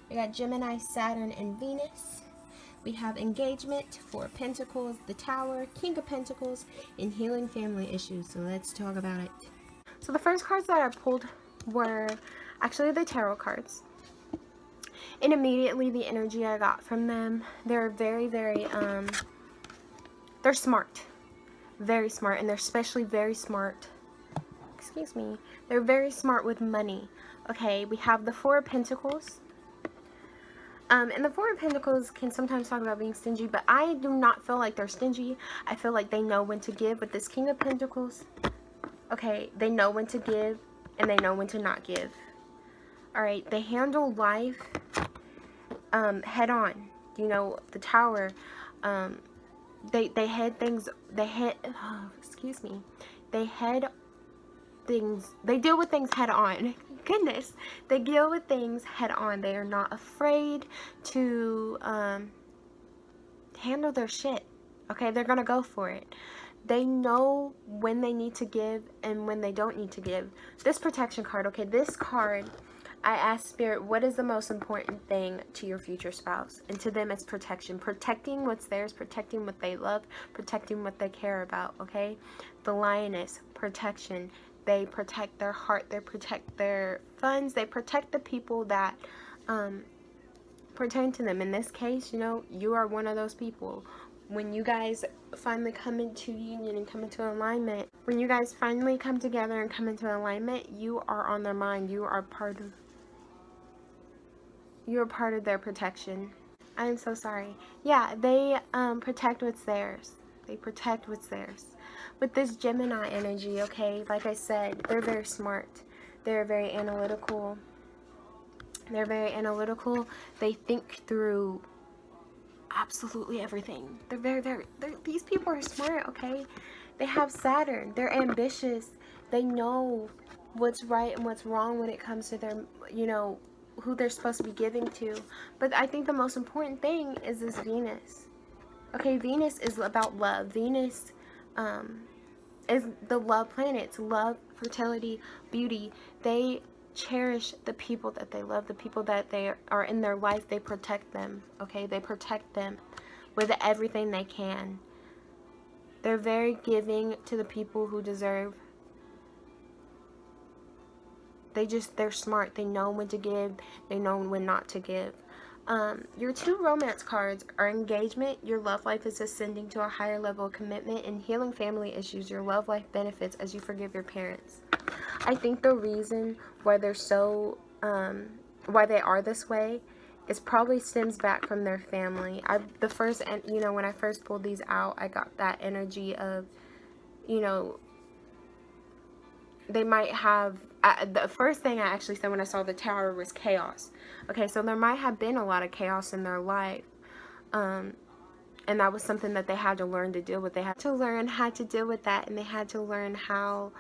We got Gemini, Saturn, and Venus. We have Engagement, 4 of Pentacles, the Tower, King of Pentacles, and Healing Family Issues. So let's talk about it. So the first cards that I pulled were actually the tarot cards. And immediately the energy I got from them, they're very, they're smart. Very smart, and they're especially very smart. Excuse me. They're very smart with money. Okay, we have the 4 of Pentacles. And the 4 of Pentacles can sometimes talk about being stingy, but I do not feel like they're stingy. I feel like they know when to give. With this King of Pentacles, okay, they know when to give, and they know when to not give. Alright, they handle life head on. You know, the Tower, they head things, they deal with things head on. Goodness, they deal with things head on. They are not afraid to handle their shit. Okay, they're gonna go for it. They know when they need to give and when they don't need to give. This protection card, okay, this card, I asked Spirit, what is the most important thing to your future spouse? And to them, it's protection. Protecting what's theirs, protecting what they love, protecting what they care about, okay? The Lioness, protection. They protect their heart, they protect their funds, they protect the people that pertain to them. In this case, you know, you are one of those people. When you guys finally come into union and come into alignment, when you guys finally come together and come into alignment, you are on their mind. You are part of their protection. I am so sorry. Yeah, they protect what's theirs. They protect what's theirs. With this Gemini energy, okay, like I said, they're very smart. They're very analytical. They think through absolutely everything. These people are smart, okay? They have Saturn. They're ambitious. They know what's right and what's wrong when it comes to their, you know, who they're supposed to be giving to. But I think the most important thing is this Venus. Okay, Venus is about love. Venus is the love planet. It's love, fertility, beauty. They cherish the people that they love, the people that they are in their life. They protect them, okay? They protect them with everything they can. They're very giving to the people who deserve. They're smart. They know when to give. They know when not to give. Your 2 romance cards are Engagement. Your love life is ascending to a higher level of commitment, and Healing Family Issues. Your love life benefits as you forgive your parents. I think the reason why they're so, why they are this way is probably stems back from their family. You know, when I first pulled these out, I got that energy of, you know, they might have, the first thing I actually said when I saw the Tower was chaos. Okay, so there might have been a lot of chaos in their life. And that was something that they had to learn to deal with. They had to learn how to deal with that, and they had to learn how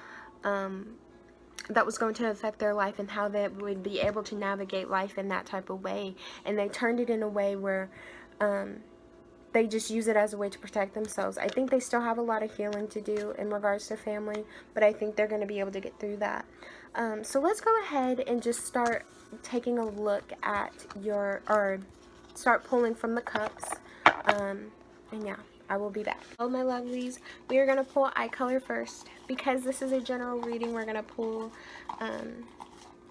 that was going to affect their life and how they would be able to navigate life in that type of way. And they turned it in a way where they just use it as a way to protect themselves. I think they still have a lot of healing to do in regards to family, but I think they're going to be able to get through that. So let's go ahead and just start taking a look at your, or start pulling from the cups. And yeah, I will be back. Oh, my lovelies, we are going to pull eye color first. Because this is a general reading, we're going to pull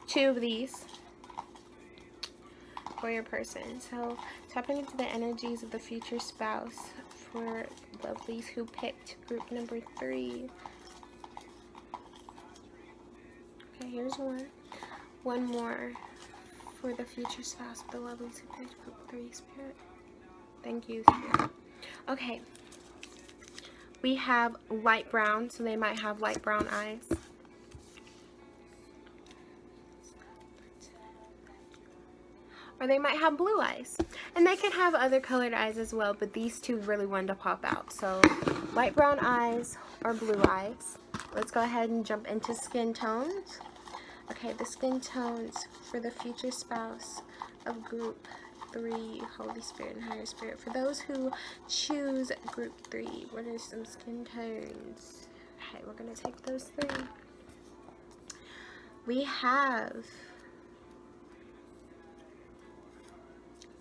2 of these for your person. So, tapping into the energies of the future spouse for lovelies who picked group number 3. Okay, here's one. One more for the future spouse of the lovelies who picked group 3, Spirit. Thank you, Spirit. Okay. We have light brown, so they might have light brown eyes. Or they might have blue eyes. And they can have other colored eyes as well, but these 2 really wanted to pop out. So, light brown eyes or blue eyes. Let's go ahead and jump into skin tones. Okay, the skin tones for the future spouse of group 3, Holy Spirit and Higher Spirit. For those who choose group 3, what are some skin tones? Okay, we're going to take those 3. We have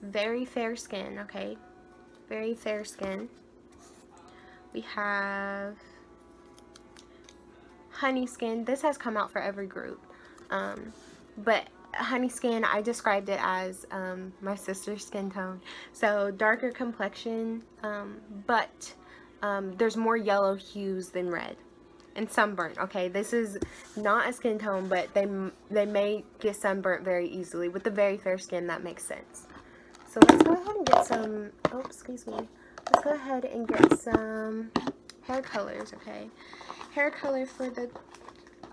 very fair skin, okay? Very fair skin. We have honey skin. This has come out for every group. But honey skin, I described it as my sister's skin tone. So darker complexion, but there's more yellow hues than red. And sunburnt, okay? This is not a skin tone, but they may get sunburnt very easily. With the very fair skin, that makes sense. So let's go ahead and get some, oh, excuse me. Let's go ahead and get some hair colors, okay? Hair color for the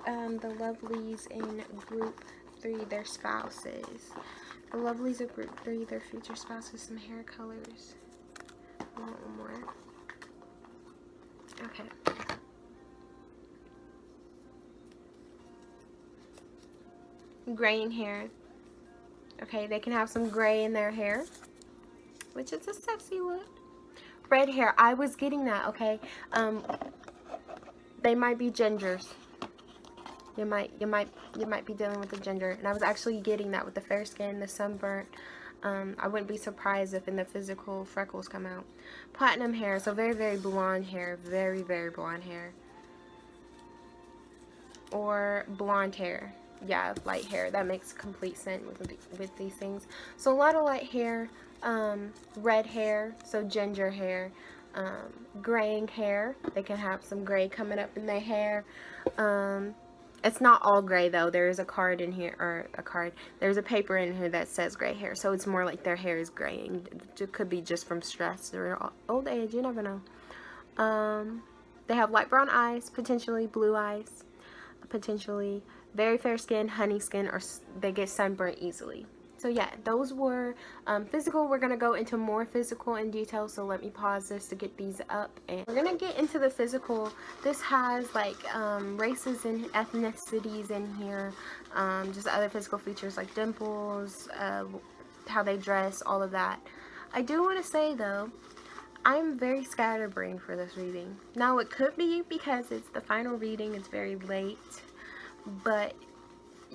lovelies in group 3, their spouses. The lovelies of group 3, their future spouses, some hair colors. I want one more. Okay. Graying hair. Okay, they can have some gray in their hair, which is a sexy look. Red hair. I was getting that, okay? They might be gingers. You might be dealing with the ginger, and I was actually getting that with the fair skin, the sunburnt. I wouldn't be surprised if in the physical freckles come out. Platinum hair, so very, very blonde hair, very, very blonde hair, or blonde hair. Yeah, light hair. That makes complete sense with these things. So a lot of light hair, red hair, so ginger hair, graying hair. They can have some gray coming up in their hair. It's not all gray though. There is a card in here, or there's a paper in here that says gray hair. So it's more like their hair is graying. It could be just from stress or old age. You never know. They have light brown eyes, potentially blue eyes, potentially very fair skin, honey skin, or they get sunburnt easily. So yeah, those were physical. We're going to go into more physical in detail, so let me pause this to get these up. And we're going to get into the physical. This has like races and ethnicities in here, just other physical features like dimples, how they dress, all of that. I do want to say though, I'm very scatterbrained for this reading. Now it could be because it's the final reading, it's very late, but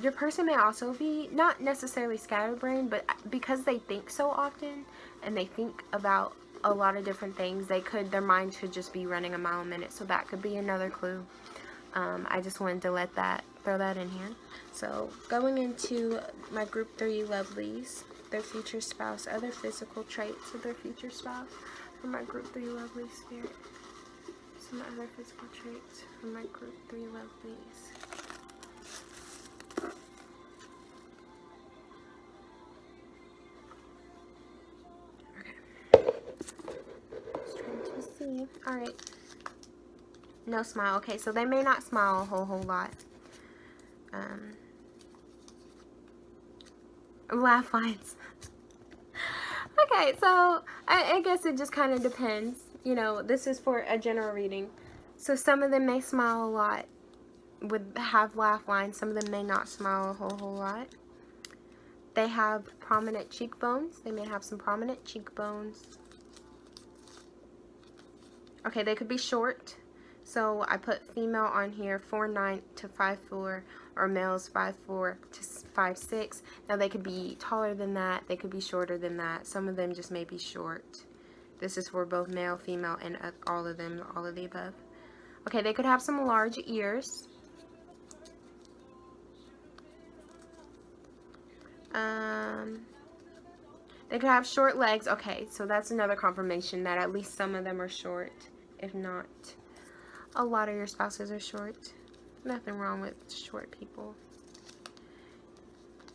your person may also be not necessarily scatterbrained, but because they think so often and they think about a lot of different things, their mind could just be running a mile a minute. So that could be another clue. I just wanted to throw that in here. So going into my group 3 lovelies, their future spouse, other physical traits of their future spouse for my group 3 lovely spirit. Some other physical traits for my group 3 lovelies. Alright. No smile. Okay, so they may not smile a whole lot. Laugh lines. Okay, so I guess it just kind of depends. You know, this is for a general reading. So some of them may smile a lot, have laugh lines. Some of them may not smile a whole lot. They have prominent cheekbones. They may have some prominent cheekbones. Okay, they could be short. So I put female on here, 4'9" to 5'4", or males 5'4" to 5'6". Now they could be taller than that. They could be shorter than that. Some of them just may be short. This is for both male, female, and all of them, all of the above. Okay, they could have some large ears. They could have short legs. Okay, so that's another confirmation that at least some of them are short. If not, a lot of your spouses are short. Nothing wrong with short people.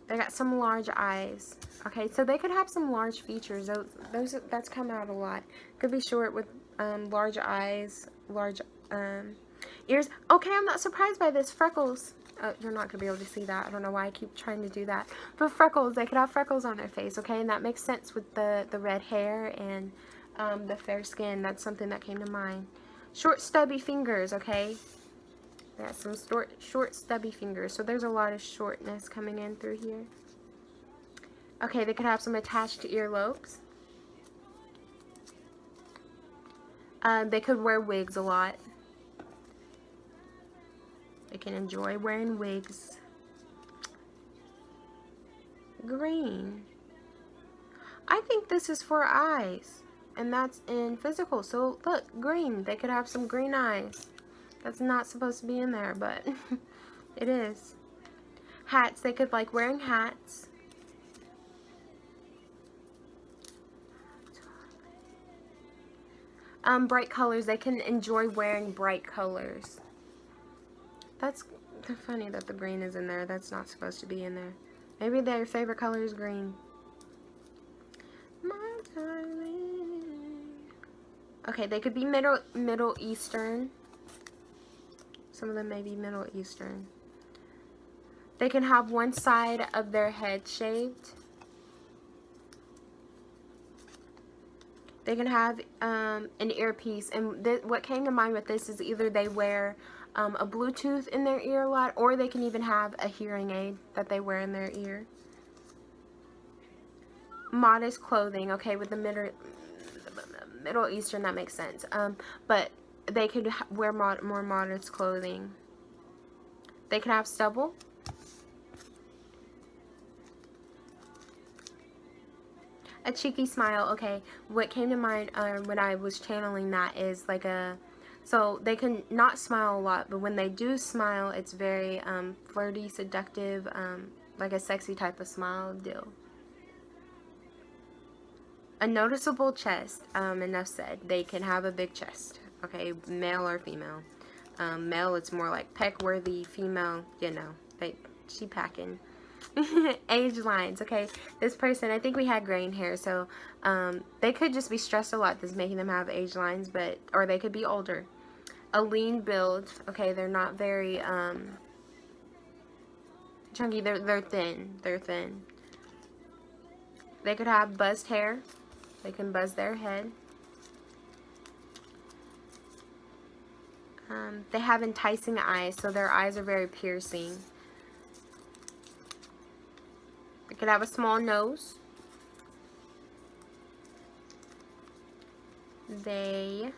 They got some large eyes. Okay, so they could have some large features. That's come out a lot. Could be short with large eyes, large ears. Okay, I'm not surprised by this. Freckles. You're not going to be able to see that. I don't know why I keep trying to do that. But freckles, they could have freckles on their face, okay? And that makes sense with the red hair and the fair skin. That's something that came to mind. Short, stubby fingers, okay? They got some short, stubby fingers. So there's a lot of shortness coming in through here. Okay, they could have some attached earlobes. They could wear wigs a lot. They can enjoy wearing wigs. Green. I think this is for eyes. And that's in physical. So, look, green. They could have some green eyes. That's not supposed to be in there, but it is. Hats. They could like wearing hats. Bright colors. They can enjoy wearing bright colors. That's funny that the green is in there. That's not supposed to be in there. Maybe their favorite color is green. My darling. Okay, they could be Middle Eastern. Some of them may be Middle Eastern. They can have one side of their head shaved. They can have an earpiece. And what came to mind with this is either they wear a Bluetooth in their ear a lot, or they can even have a hearing aid that they wear in their ear. Modest clothing, okay, with the Middle Eastern, that makes sense. But they could wear more modest clothing. They could have stubble. A cheeky smile, okay. What came to mind when I was channeling that is like a... So they can not smile a lot, but when they do smile, it's very flirty, seductive, like a sexy type of smile deal. A noticeable chest, enough said. They can have a big chest, okay, male or female. Male, it's more like peck-worthy. Female, you know, she packing. Age lines, okay. This person, I think we had graying hair, so they could just be stressed a lot that's making them have age lines, or they could be older. A lean build, okay, they're not very chunky, they're thin. They could have buzzed hair. They can buzz their head. They have enticing eyes, so their eyes are very piercing. They could have a small nose. They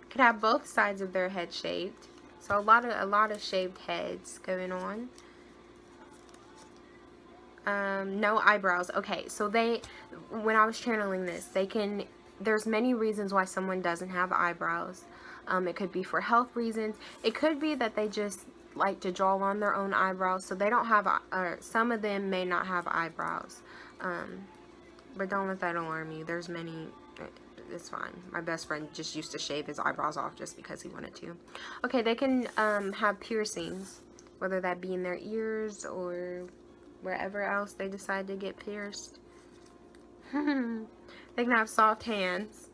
could have both sides of their head shaved. So a lot of shaved heads going on. No eyebrows. Okay, so when I was channeling this, there's many reasons why someone doesn't have eyebrows. It could be for health reasons. It could be that they just like to draw on their own eyebrows, so they don't have, or some of them may not have eyebrows. But don't let that alarm you. There's many. It's fine. My best friend just used to shave his eyebrows off just because he wanted to. Okay, they can have piercings, whether that be in their ears or wherever else they decide to get pierced. They can have soft hands.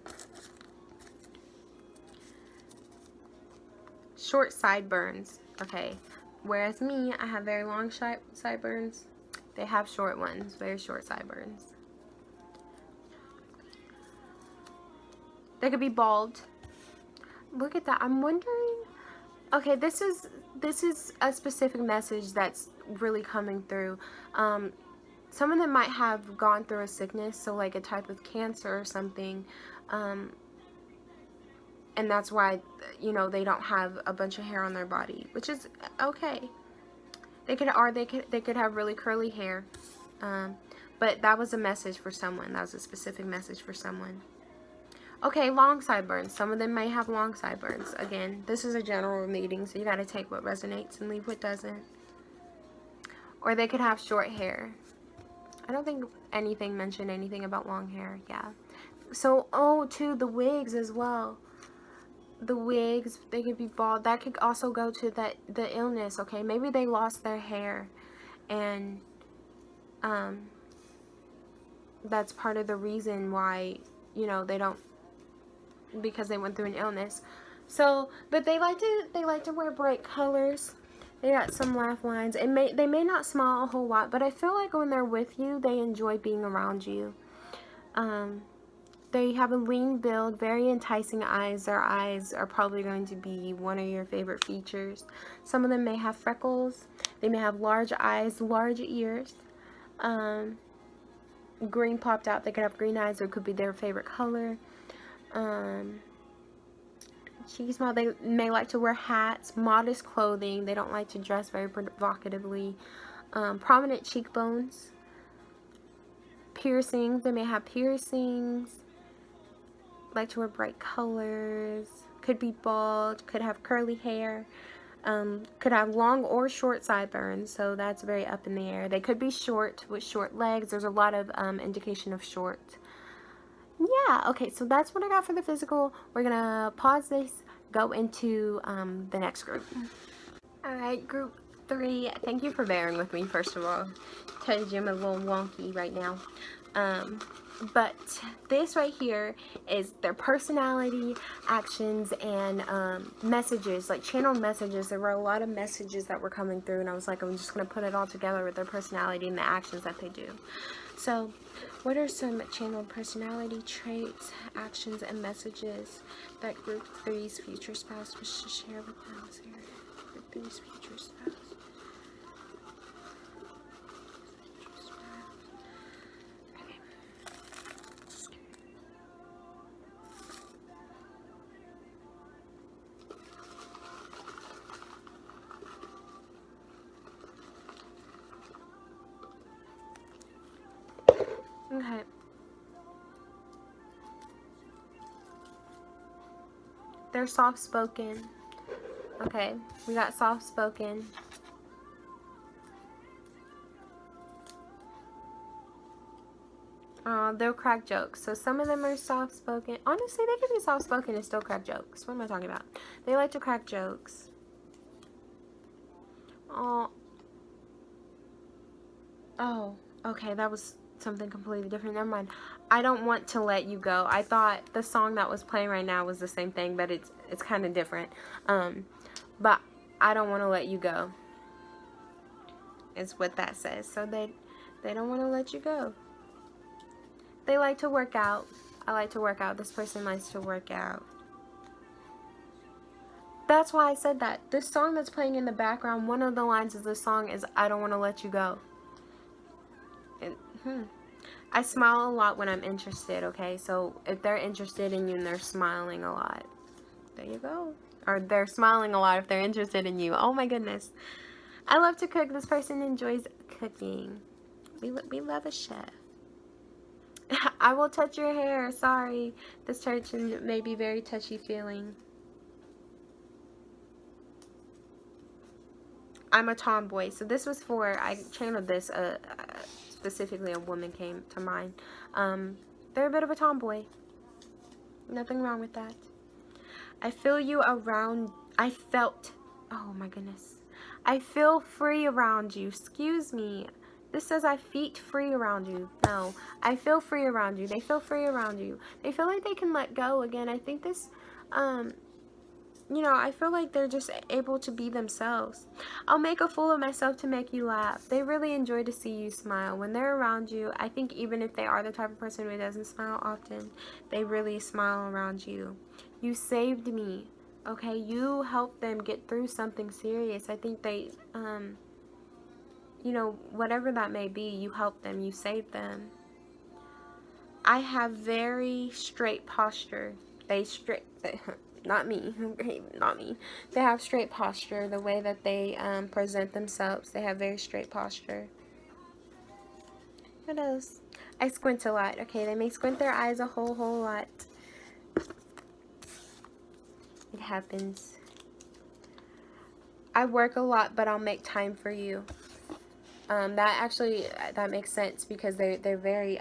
Short sideburns. Okay, whereas me, I have very long sideburns. They have short ones, very short sideburns. They could be bald. Look at that. I'm wondering. Okay, this is a specific message that's really coming through. Some of them might have gone through a sickness, so like a type of cancer or something, and that's why, you know, they don't have a bunch of hair on their body, which is okay. They could have really curly hair, but that was a message for someone. That was a specific message for someone. Okay, long sideburns. Some of them may have long sideburns. Again, this is a general reading, so you got to take what resonates and leave what doesn't. Or they could have short hair. I don't think anything mentioned anything about long hair. Yeah. So, oh, too, the wigs as well. The wigs, they could be bald. That could also go to the illness, okay? Maybe they lost their hair, and that's part of the reason why, you know, they don't, because they went through an illness. So, but they like to wear bright colors. They got some laugh lines. They may not smile a whole lot, but I feel like when they're with you, they enjoy being around you. They have a lean build, very enticing eyes. Their eyes are probably going to be one of your favorite features. Some of them may have freckles. They may have large eyes, large ears. Green popped out. They could have green eyes, or it could be their favorite color. Cheeky smile. They may like to wear hats, modest clothing. They don't like to dress very provocatively. Prominent cheekbones. Piercings. They may have piercings. Like to wear bright colors. Could be bald. Could have curly hair. Could have long or short sideburns, so that's very up in the air. They could be short with short legs. There's a lot of indication of short. Yeah, okay, so that's what I got for the physical. We're gonna pause this, go into the next group. Alright, group 3. Thank you for bearing with me, first of all. Told you I'm a little wonky right now. But this right here is their personality, actions, and messages, like channeled messages. There were a lot of messages that were coming through, and I was like, I'm just going to put it all together with their personality and the actions that they do. So, what are some channeled personality traits, actions, and messages that Group 3's future spouse wishes to share with us here? Group 3's future spouse. Okay. They're soft-spoken. Okay, we got soft-spoken. They'll crack jokes. So some of them are soft-spoken. Honestly, they can be soft-spoken and still crack jokes. What am I talking about? They like to crack jokes. Oh, okay, that was something completely different. Never mind. I don't want to let you go. I thought the song that was playing right now was the same thing, but it's kind of different. But I don't want to let you go. Is what that says. So they don't want to let you go. They like to work out. I like to work out. This person likes to work out. That's why I said that. This song that's playing in the background, one of the lines of the song is, I don't want to let you go. I smile a lot when I'm interested, okay? So if they're interested in you and they're smiling a lot, there you go. Or they're smiling a lot if they're interested in you. Oh my goodness. I love to cook. This person enjoys cooking. We love a chef. I will touch your hair. Sorry. This person may be very touchy-feeling. I'm a tomboy. So this was for, I channeled this, specifically a woman came to mind. They're a bit of a tomboy. Nothing wrong with that. I feel you around, oh my goodness. I feel free around you. Excuse me. This says I feet free around you. No, I feel free around you. They feel free around you. They feel like they can let go again. I think this, you know, I feel like they're just able to be themselves. I'll make a fool of myself to make you laugh. They really enjoy to see you smile. When they're around you, I think even if they are the type of person who doesn't smile often, they really smile around you. You saved me. Okay, you helped them get through something serious. I think they, you know, whatever that may be, you helped them, you saved them. I have very straight posture. Not me, not me. They have straight posture. The way that they present themselves, they have very straight posture. What else? I squint a lot. Okay, they may squint their eyes a whole lot. happens. I work a lot, but I'll make time for you. That makes sense because they're very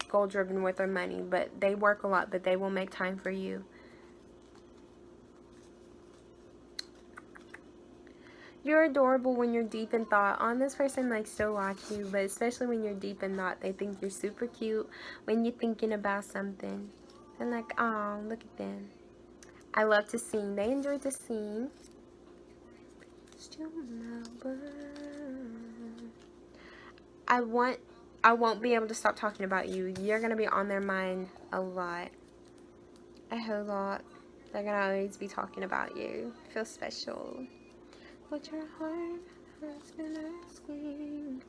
goal driven with their money, but they work a lot, but they will make time for you. You're adorable when you're deep in thought. This person likes to watch you, but especially when you're deep in thought, they think you're super cute when you're thinking about something. They're like, oh, look at them. I love to sing. They enjoy to sing. I won't be able to stop talking about you. You're going to be on their mind a lot. A whole lot. They're going to always be talking about you. Feel special. What your heart has been asking.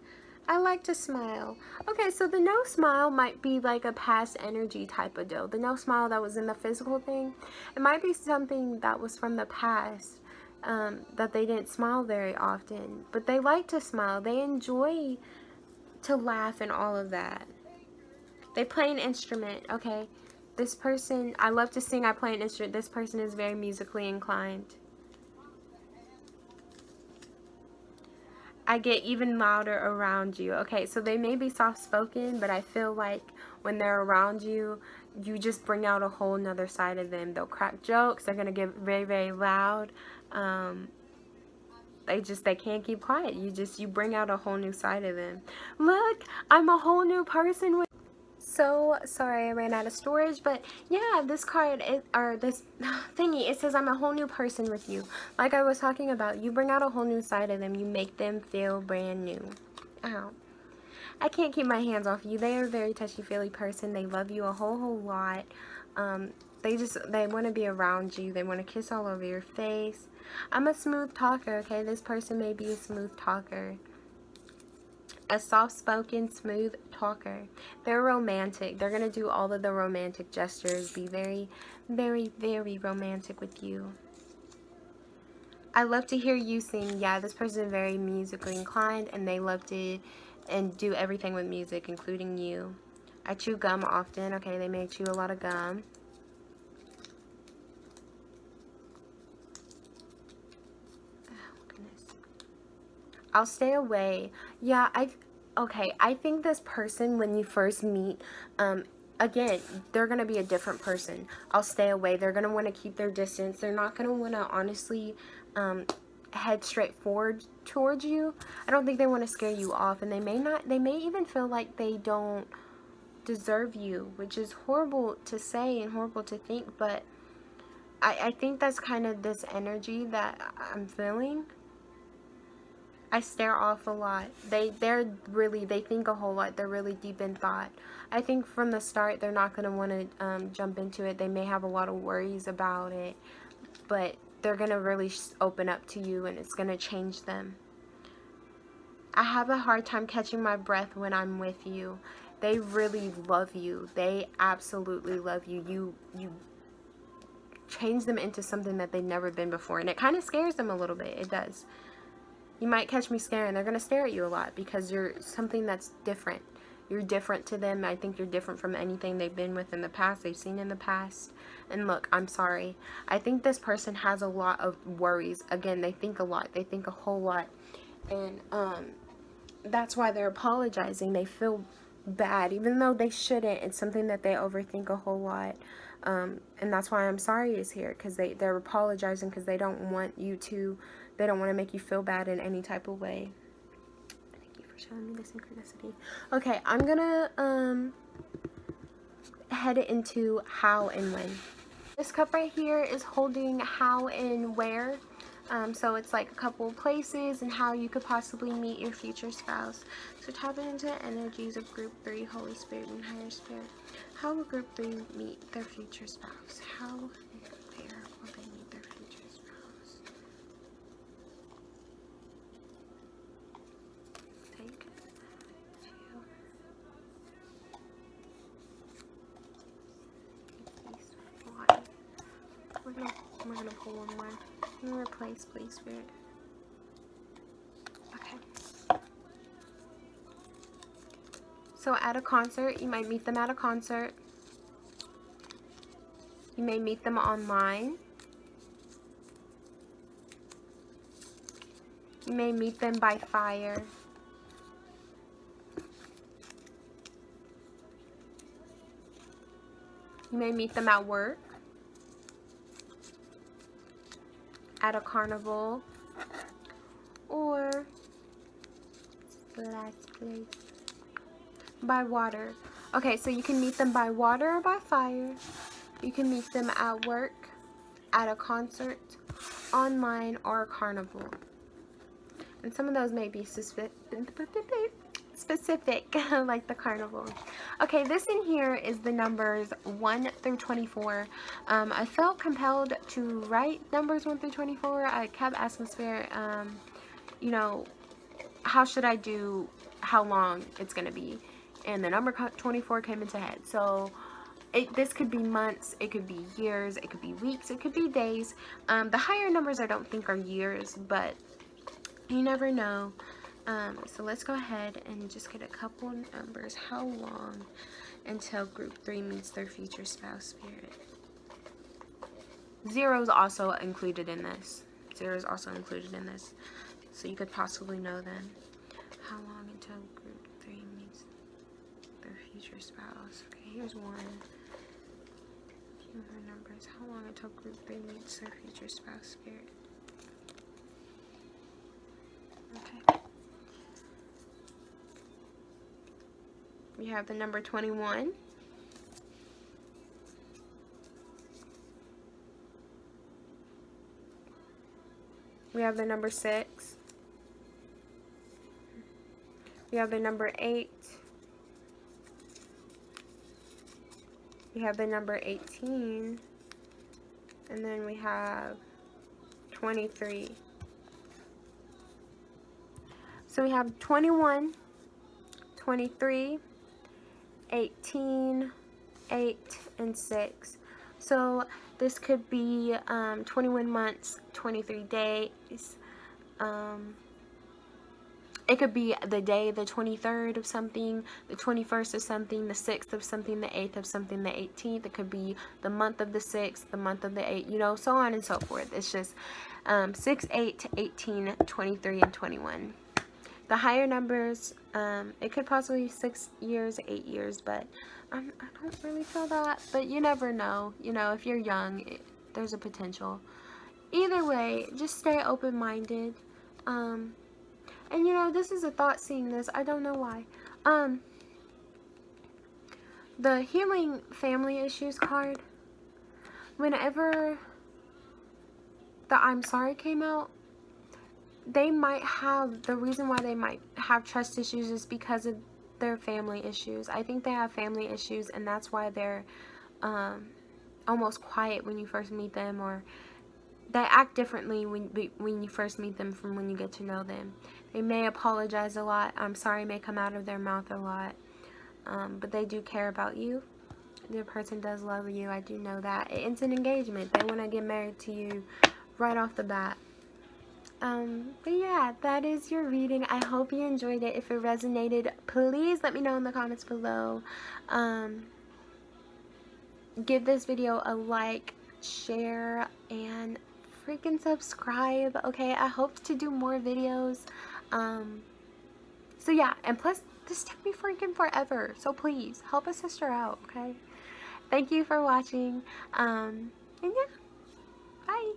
I like to smile. Okay, so the no smile might be like a past energy type of deal. The no smile that was in the physical thing. It might be something that was from the past. That they didn't smile very often. But they like to smile. They enjoy to laugh and all of that. They play an instrument, okay? This person, I love to sing, I play an instrument. This person is very musically inclined. I get even louder around you. Okay, so they may be soft-spoken, but I feel like when they're around you, you just bring out a whole nother side of them. They'll crack jokes. They're going to get very, very loud. They can't keep quiet. You bring out a whole new side of them. Look, I'm a whole new person with. So sorry I ran out of storage, but yeah, this card or this thingy, it says I'm a whole new person with you. Like I was talking about, you bring out a whole new side of them. You make them feel brand new. Ow. I can't keep my hands off you. They are a very touchy-feely person. They love you a whole lot. They want to be around you. They want to kiss all over your face. I'm a smooth talker, okay? This person may be a smooth talker. A soft-spoken, smooth talker. They're romantic. They're going to do all of the romantic gestures. Be very, very, very romantic with you. I love to hear you sing. Yeah, this person is very musically inclined, and they love to and do everything with music, including you. I chew gum often. Okay, they may chew a lot of gum. I'll stay away. Yeah, I think this person, when you first meet, again, they're going to be a different person. I'll stay away. They're going to want to keep their distance. They're not going to want to honestly head straight forward towards you. I don't think they want to scare you off, and they may even feel like they don't deserve you, which is horrible to say and horrible to think, but I think that's kind of this energy that I'm feeling. I stare off a lot. They think a whole lot. They're really deep in thought. I think from the start they're not going to want to jump into it. They may have a lot of worries about it, but they're going to really open up to you, and it's going to change them. I have a hard time catching my breath when I'm with you. They really love you. They absolutely love you. You change them into something that they've never been before, and it kind of scares them a little bit. It does. You might catch me staring. They're going to stare at you a lot because you're something that's different. You're different to them. I think you're different from anything they've been with in the past, they've seen in the past. And look, I'm sorry. I think this person has a lot of worries. Again, they think a lot. They think a whole lot. And that's why they're apologizing. They feel bad, even though they shouldn't. It's something that they overthink a whole lot. And that's why I'm sorry is here, because they're apologizing because they don't want you to. They don't want to make you feel bad in any type of way. Thank you for showing me the synchronicity. Okay, I'm gonna head into how and when. This cup right here is holding how and where. So it's like a couple of places and how you could possibly meet your future spouse. So tapping into energies of group 3, Holy Spirit and Higher Spirit. How will group 3 meet their future spouse? How and where will they meet their future spouse? Take 2. We're gonna pull one more. Can you replace, please, Spirit? Okay. So at a concert, you might meet them at a concert. You may meet them online. You may meet them by fire. You may meet them at work, at a carnival, or the last place, by water. Okay, so you can meet them by water or by fire. You can meet them at work, at a concert, online, or a carnival. And some of those may be specific, like the carnival. Okay, this in here is the numbers 1 through 24. I felt compelled to write numbers 1 through 24. I kept asking Spirit, you know, how should I do, how long it's going to be. And the number 24 came into head. So this could be months, it could be years, it could be weeks, it could be days. The higher numbers I don't think are years, but you never know. So let's go ahead and just get a couple numbers. How long until group 3 meets their future spouse, Spirit? 0 is also included in this. 0 is also included in this. So you could possibly know then. How long until group 3 meets their future spouse? Okay, here's 1. Few more numbers. How long until group 3 meets their future spouse, Spirit? Okay. We have the number 21. We have the number 6. We have the number 8. We have the number 18. And then we have 23. So we have 21, 23, 18, 8, and 6. So this could be 21 months, 23 days. It could be the day, the 23rd of something, the 21st of something, the 6th of something, the 8th of something, the 18th. It could be the month of the 6th, the month of the 8th, you know, so on and so forth. It's just 6, 8, 18, 23, and 21. The higher numbers, it could possibly be 6 years, 8 years, but I don't really feel that. But you never know. You know, if you're young, there's a potential. Either way, just stay open-minded. And you know, this is a thought seeing this. I don't know why. The Healing Family Issues card, whenever the I'm Sorry came out, they might have, the reason why they might have trust issues is because of their family issues. I think they have family issues, and that's why they're almost quiet when you first meet them, or they act differently when you first meet them from when you get to know them. They may apologize a lot. I'm sorry may come out of their mouth a lot, but they do care about you. The person does love you. I do know that. It's an engagement. They want to get married to you right off the bat. But yeah, that is your reading. I hope you enjoyed it. If it resonated, please let me know in the comments below. Give this video a like, share, and freaking subscribe. Okay, I hope to do more videos. So yeah, and plus this took me freaking forever, so please help a sister out. Okay, thank you for watching. And yeah, bye.